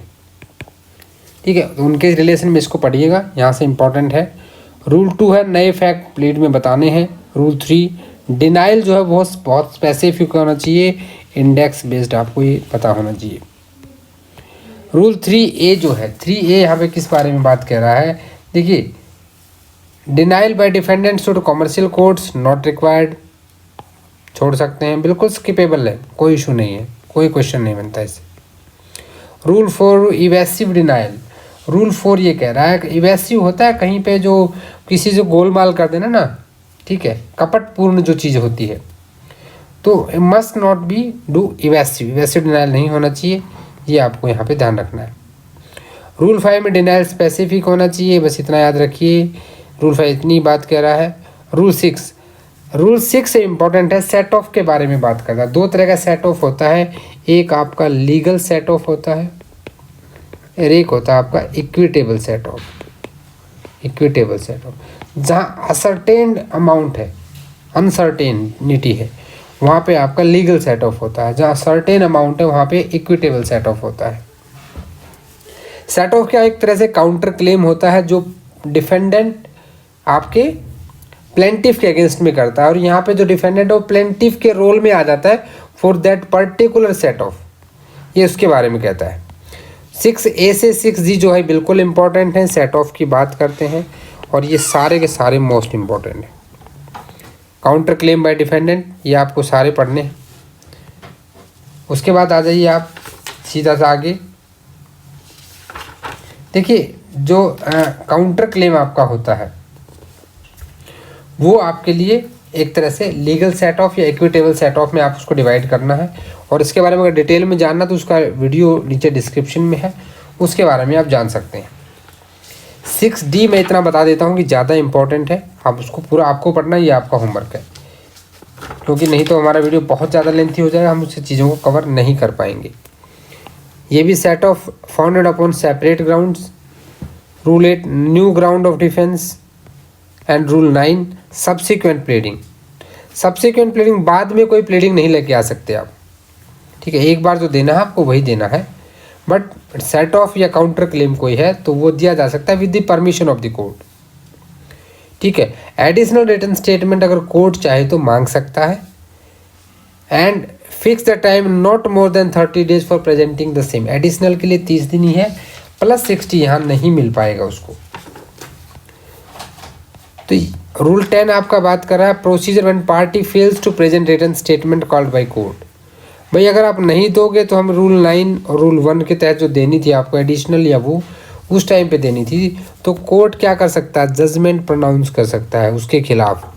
ठीक है, तो उनके रिलेशन में इसको पढ़िएगा, यहाँ से इंपॉर्टेंट है। रूल 2 है नए फैक्ट प्लीड में बताने हैं। रूल 3 डिनाइल जो है वो बहुत स्पेसिफिक होना चाहिए, इंडेक्स बेस्ड आपको ये पता होना चाहिए। रूल 3A जो है, 3A यहाँ पे किस बारे में बात कर रहा है, देखिए denial by defendants to commercial courts not required, छोड़ सकते हैं, बिल्कुल स्किपेबल है, कोई इशू नहीं है, कोई क्वेश्चन नहीं बनता इससे। Rule 4 evasive denial. रूल 4 ये कह रहा है कि इवेसिव होता है कहीं पे जो किसी से गोलमाल कर देना ना, ठीक है, कपटपूर्ण जो चीज़ होती है, तो must not be do evasive denial नहीं होना चाहिए, ये आपको यहाँ पे ध्यान रखना है। रूल 5 में डिनाइल स्पेसिफिक होना चाहिए, बस इतना याद रखिए। रूल 5 इतनी बात कह रहा है। रूल 6 इम्पॉर्टेंट है, सेट ऑफ के बारे में बात करता है। 2 तरह का सेट ऑफ होता है, एक आपका लीगल सेट ऑफ होता है और एक होता है आपका इक्विटेबल सेट ऑफ। जहाँ असर्टेन अमाउंट है, अनसर्टेनिटी है, वहाँ पे आपका लीगल सेट ऑफ होता है। जहाँ सर्टेन अमाउंट है वहाँ पे इक्विटेबल सेट ऑफ होता है। सेट ऑफ क्या एक तरह से काउंटर क्लेम होता है जो डिफेंडेंट आपके प्लेंटिफ के अगेंस्ट में करता है, और यहाँ पे जो डिफेंडेंट है वो प्लेंटिफ के रोल में आ जाता है for that particular set of, ये उसके बारे में कहता है। 6A से 6G जो है बिल्कुल इंपॉर्टेंट है, सेट ऑफ की बात करते हैं, और ये सारे के सारे मोस्ट इंपॉर्टेंट हैं। काउंटर क्लेम बाय डिफेंडेंट, ये आपको सारे पढ़ने हैं। उसके बाद आ जाइए आप सीधा सा आगे, देखिए जो काउंटर क्लेम आपका होता है वो आपके लिए एक तरह से लीगल सेट ऑफ या इक्विटेबल सेट ऑफ में आप उसको डिवाइड करना है, और इसके बारे में अगर डिटेल में जानना तो उसका वीडियो नीचे डिस्क्रिप्शन में है, उसके बारे में आप जान सकते हैं। 6D मैं इतना बता देता हूँ कि ज़्यादा इंपॉर्टेंट है, आप उसको पूरा आपको पढ़ना, ये आपका होमवर्क है, क्योंकि नहीं तो हमारा वीडियो बहुत ज़्यादा लेंथी हो जाएगा, हम उससे चीज़ों को कवर नहीं कर पाएंगे। ये भी set of founded upon separate grounds. Rule 8 new ground of defence, and rule 9 subsequent प्लेडिंग। Subsequent प्लेडिंग, बाद में कोई प्लेडिंग नहीं लेके आ सकते आप, ठीक है, एक बार जो देना है आपको वही देना है, बट सेट ऑफ या काउंटर क्लेम कोई है तो वो दिया जा सकता है with the permission of the court. ठीक है, एडिशनल रिटन स्टेटमेंट अगर कोर्ट चाहे तो मांग सकता है, and fix the time not more than 30 days for presenting the same. Additional के लिए 30 दिन ही है, प्लस 60 यहाँ नहीं मिल पाएगा उसको। तो रूल 10 आपका बात कर रहा है procedure when party fails to present written statement called by court. भाई अगर आप नहीं दोगे तो हम रूल 9 और रूल 1 के तहत जो देनी थी आपको एडिशनल, या वो उस टाइम पे देनी थी, तो कोर्ट क्या कर सकता है, जजमेंट प्रोनाउंस कर सकता है उसके खिलाफ।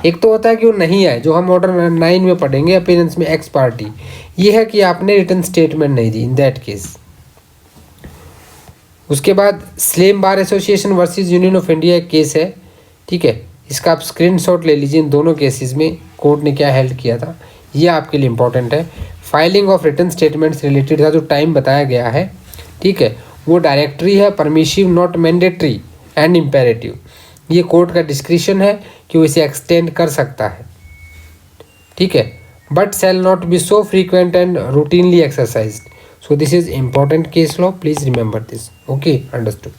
एक तो होता है कि वो नहीं आए, जो हम ऑर्डर 9 में पढ़ेंगे अपीयरेंस में एक्स पार्टी, ये है कि आपने रिटन स्टेटमेंट नहीं दी, इन दैट केस। उसके बाद slam bar association versus union of India एक केस है, ठीक है, इसका आप स्क्रीनशॉट ले लीजिए। इन दोनों केसेस में कोर्ट ने क्या हेल्ड किया था, ये आपके लिए इंपॉर्टेंट है। Filing of written statements related का जो टाइम बताया गया है, ठीक है, वो डायरेक्टरी है, परमिशिव नॉट मैंडेटरी एंड इम्पेरेटिव। ये कोर्ट का डिस्क्रिशन है कि वो इसे एक्सटेंड कर सकता है, ठीक है, but shell not B so frequent and routinely exercise. So this is important case law, please remember this. Okay, understood.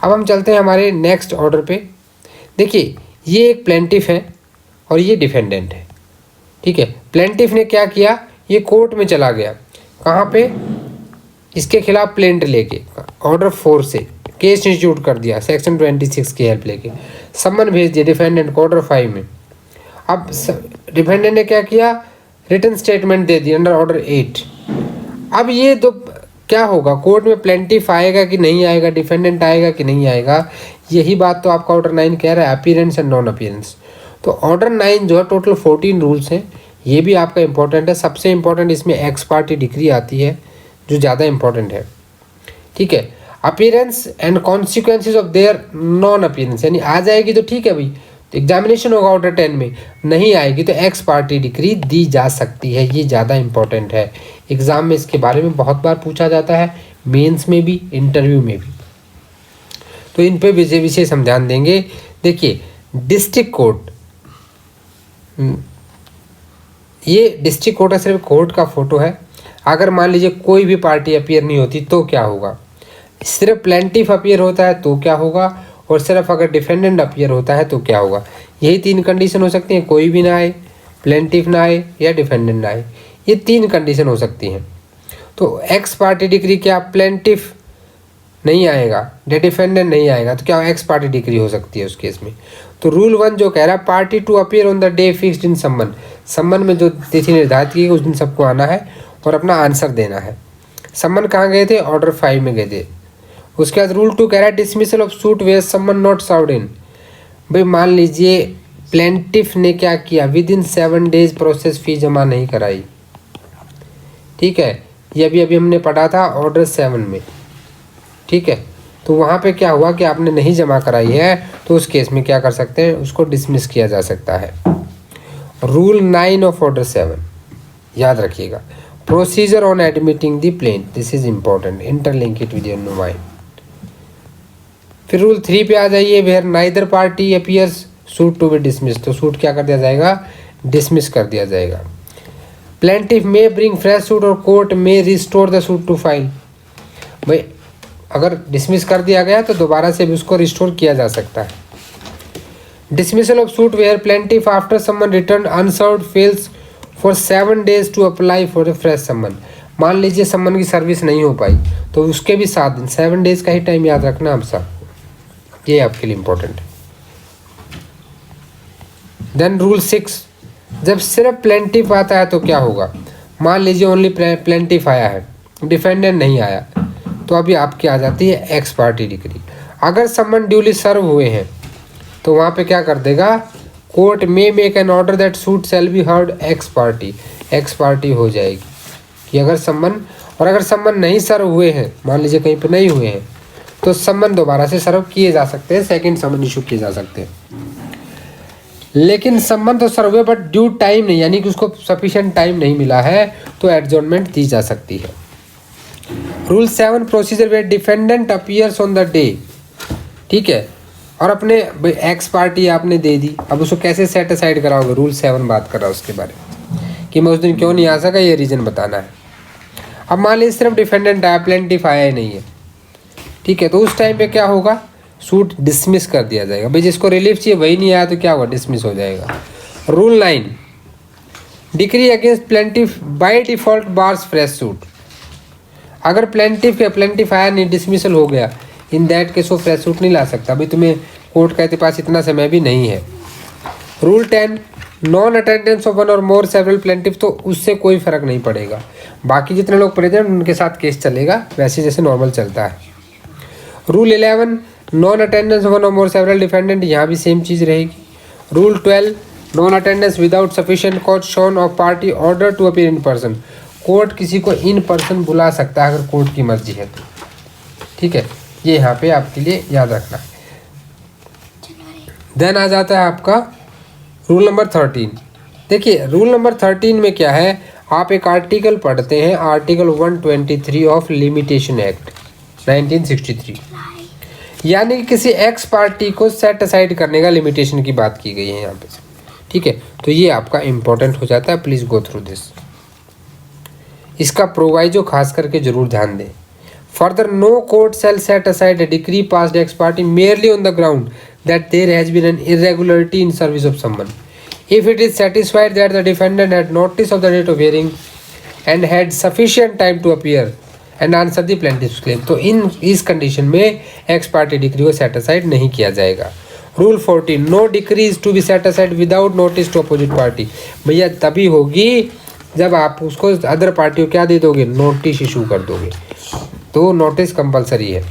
अब हम चलते हैं हमारे नेक्स्ट ऑर्डर पे। देखिए, ये एक प्लेंटिफ है और ये डिफेंडेंट है, ठीक है। प्लेंटिफ ने क्या किया, ये कोर्ट में चला गया, कहाँ पे, इसके खिलाफ प्लेंट लेके ऑर्डर 4 से केस इंस्टीट्यूट कर दिया, सेक्शन 26 की हेल्प लेके सम्मन भेज दिया डिफेंडेंट को ऑर्डर 5 में। अब डिफेंडेंट ने क्या किया, रिटन स्टेटमेंट दे दिया अंडर ऑर्डर 8। अब ये दो क्या होगा, कोर्ट में प्लेंटिफ आएगा कि नहीं आएगा, डिफेंडेंट आएगा कि नहीं आएगा, यही बात तो आपका ऑर्डर 9 कह रहा है, अपीयरेंस एंड नॉन अपीयरेंस। तो ऑर्डर 9 जो है टोटल 14 रूल्स हैं, ये भी आपका इंपॉर्टेंट है। सबसे इंपॉर्टेंट इसमें एक्स पार्टी डिक्री आती है जो ज़्यादा इंपॉर्टेंट है, ठीक है। Appearance and consequences of their non appearance, यानी आ जाएगी तो ठीक है भाई, तो एग्जामिनेशन होगा ऑर्डर 10 में, नहीं आएगी तो एक्स पार्टी डिक्री दी जा सकती है, ये ज़्यादा इंपॉर्टेंट है। एग्जाम में इसके बारे में बहुत बार पूछा जाता है, मेंस में भी, इंटरव्यू में भी, तो इन पे विशेष हम ध्यान देंगे। देखिए, डिस्ट्रिक्ट कोर्ट, ये डिस्ट्रिक्ट कोर्ट सिर्फ कोर्ट का फोटो है। अगर मान लीजिए कोई भी पार्टी अपीयर नहीं होती तो क्या होगा, सिर्फ प्लेंटिफ अपीयर होता है तो क्या होगा, और सिर्फ अगर डिफेंडेंट अपीयर होता है तो क्या होगा। यही 3 कंडीशन हो सकती हैं, कोई भी ना आए, प्लेंटिफ ना आए या डिफेंडेंट ना आए, ये 3 कंडीशन हो सकती हैं। तो एक्स पार्टी डिक्री क्या, प्लेंटिफ नहीं आएगा, डिफेंडेंट नहीं आएगा, तो क्या एक्स पार्टी डिक्री हो सकती है उस केस में। तो रूल 1 जो कह रहा है, party to appear on the day fixed in summon, summon में जो तिथि निर्धारित की उस दिन सबको आना है और अपना आंसर देना है। सम्मन कहाँ गए थे, ऑर्डर 5 में गए थे। उसके बाद रूल 2 कह रहा है, डिसमिसल ऑफ सूट वेयर सम्मन नॉट सर्व्ड इन। भाई मान लीजिए प्लेंटिफ ने क्या किया, विद इन 7 डेज प्रोसेस फी जमा नहीं कराई, ठीक है, ये अभी हमने पढ़ा था ऑर्डर 7 में, ठीक है। तो वहाँ पे क्या हुआ कि आपने नहीं जमा कराई है, तो उस केस में क्या कर सकते हैं, उसको डिसमिस किया जा सकता है। रूल 9 ऑफ ऑर्डर 7 याद रखिएगा, procedure on admitting the plaint, this is important, interlink it with your mind. फिर रूल 3 पे आ जाइए, where neither party appears suit to be dismiss, तो सूट क्या कर दिया जाएगा, डिसमिस कर दिया जाएगा। Plaintiff may bring fresh suit और court may restore the suit to file. भाई अगर डिसमिस कर दिया गया तो दोबारा से भी उसको रिस्टोर किया जा सकता है। Dismissal of suit where plaintiff after summon return unserved fails for 7 days to apply for the fresh summon. मान लीजिए समन की सर्विस नहीं हो पाई तो उसके भी 7 दिन, 7 डेज का ही टाइम याद रखना आप सब, ये आपके लिए इंपॉर्टेंट है। देन रूल 6, जब सिर्फ प्लेंटिफ आता है तो क्या होगा, मान लीजिए ओनली प्लेंटिफ आया है, डिफेंडेंट नहीं आया, तो अभी आपकी आ जाती है एक्स पार्टी डिक्री। अगर समन ड्यूली सर्व हुए हैं तो वहाँ पे क्या कर देगा, कोर्ट में make an order that suit shall be heard x party, x party हो जाएगी कि अगर समन, और अगर समन नहीं सर्व हुए हैं, मान लीजिए कहीं पे नहीं हुए हैं, तो समन दोबारा से सर्व किए जा सकते हैं, सेकंड समन इशू किए जा सकते हैं। लेकिन समन तो सर्व हुए बट ड्यू टाइम नहीं, यानी कि उसको सफिशिएंट टाइम नहीं मिला है, तो एडजॉर्नमेंट दी जा सकती है। Rule 7 procedure where defendant appears on the day, ठीक है, और अपने एक्स पार्टी आपने दे दी, अब उसको कैसे सेट असाइड कराओगे, रूल 7 बात कर रहा है उसके बारे में कि मैं उस दिन क्यों नहीं आ सका, ये रीज़न बताना है। अब मान लीजिए सिर्फ डिफेंडेंट आया, प्लेंटिफ आया ही नहीं है, ठीक है, तो उस टाइम पे क्या होगा, सूट डिसमिस कर दिया जाएगा। भाई जिसको रिलीफ चाहिए वही नहीं आया तो क्या होगा, डिसमिस हो जाएगा। Rule 9 decree against plaintiff by default bars fresh suit. अगर प्लेंटिफ आया नहीं, डिसमिसल हो गया, इन दैट केस वो फ्रेश सूट नहीं ला सकता, भाई तुम्हें कोर्ट के पास इतना समय भी नहीं है। Rule 10 non attendance of one or more several plaintiff, तो उससे कोई फर्क नहीं पड़ेगा, बाकी जितने लोग प्रेजेंट उनके साथ केस चलेगा वैसे जैसे नॉर्मल चलता है। Rule 11 non attendance of one or more several defendant, यहाँ भी सेम चीज़ रहेगी। Rule 12 non attendance without sufficient cause shown of party order to appear in person, court किसी को इन पर्सन बुला सकता है अगर कोर्ट की मर्जी है तो, ठीक है, ये यहाँ पे आपके लिए याद रखना है। देन आ जाता है आपका रूल नंबर 13। देखिए रूल नंबर 13 में क्या है, आप एक आर्टिकल पढ़ते हैं, आर्टिकल 123 ऑफ लिमिटेशन एक्ट, 1963। यानी कि किसी एक्स पार्टी को सेट असाइड करने का लिमिटेशन की बात की गई है यहाँ पे, ठीक है। तो ये आपका इंपॉर्टेंट हो जाता है, प्लीज़ गो थ्रू दिस। इसका प्रोवाइजो खास करके जरूर ध्यान दें। Further, no court shall set aside a decree passed ex parte merely on the ground that there has been an irregularity in service of someone. If it is satisfied that the defendant had notice of the date of hearing and had sufficient time to appear and answer the plaintiff's claim, तो इस condition में ex parte decree को set aside नहीं किया जाएगा। Rule 14, no decree is to be set aside without notice to opposite party. भैया तभी होगी जब आप उसको अदर पार्टी को क्या दे दोगे, नोटिस इशू कर दोगे। तो नोटिस कंपलसरी है,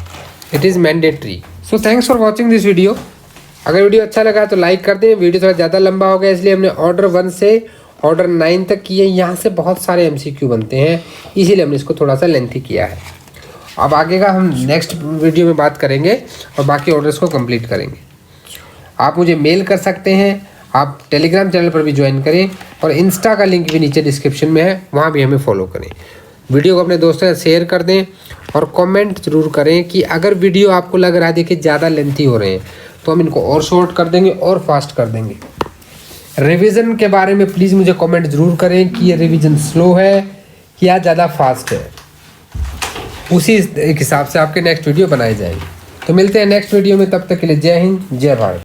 it is mandatory. So thanks for watching this video. अगर वीडियो अच्छा लगा तो लाइक कर दें। वीडियो थोड़ा ज़्यादा लंबा हो गया इसलिए हमने ऑर्डर 1 से ऑर्डर 9 तक किए। यहाँ से बहुत सारे MCQ बनते हैं, इसीलिए हमने इसको थोड़ा सा लेंथी किया है। अब आगे का हम नेक्स्ट वीडियो में बात करेंगे और बाकी ऑर्डर्स को कंप्लीट करेंगे। आप मुझे मेल कर सकते हैं, आप टेलीग्राम चैनल पर भी ज्वाइन करें और इंस्टा का लिंक भी नीचे डिस्क्रिप्शन में है, वहाँ भी हमें फॉलो करें। वीडियो को अपने दोस्तों से शेयर कर दें और कमेंट जरूर करें कि अगर वीडियो आपको लग रहा है देखिए ज़्यादा लेंथी हो रहे हैं तो हम इनको और शॉर्ट कर देंगे और फास्ट कर देंगे। रिवीजन के बारे में प्लीज़ मुझे कमेंट जरूर करें कि ये रिवीजन स्लो है या ज़्यादा फास्ट है, उसी हिसाब से आपके नेक्स्ट वीडियो बनाए जाएंगे। तो मिलते हैं नेक्स्ट वीडियो में, तब तक के लिए जय हिंद जय भारत।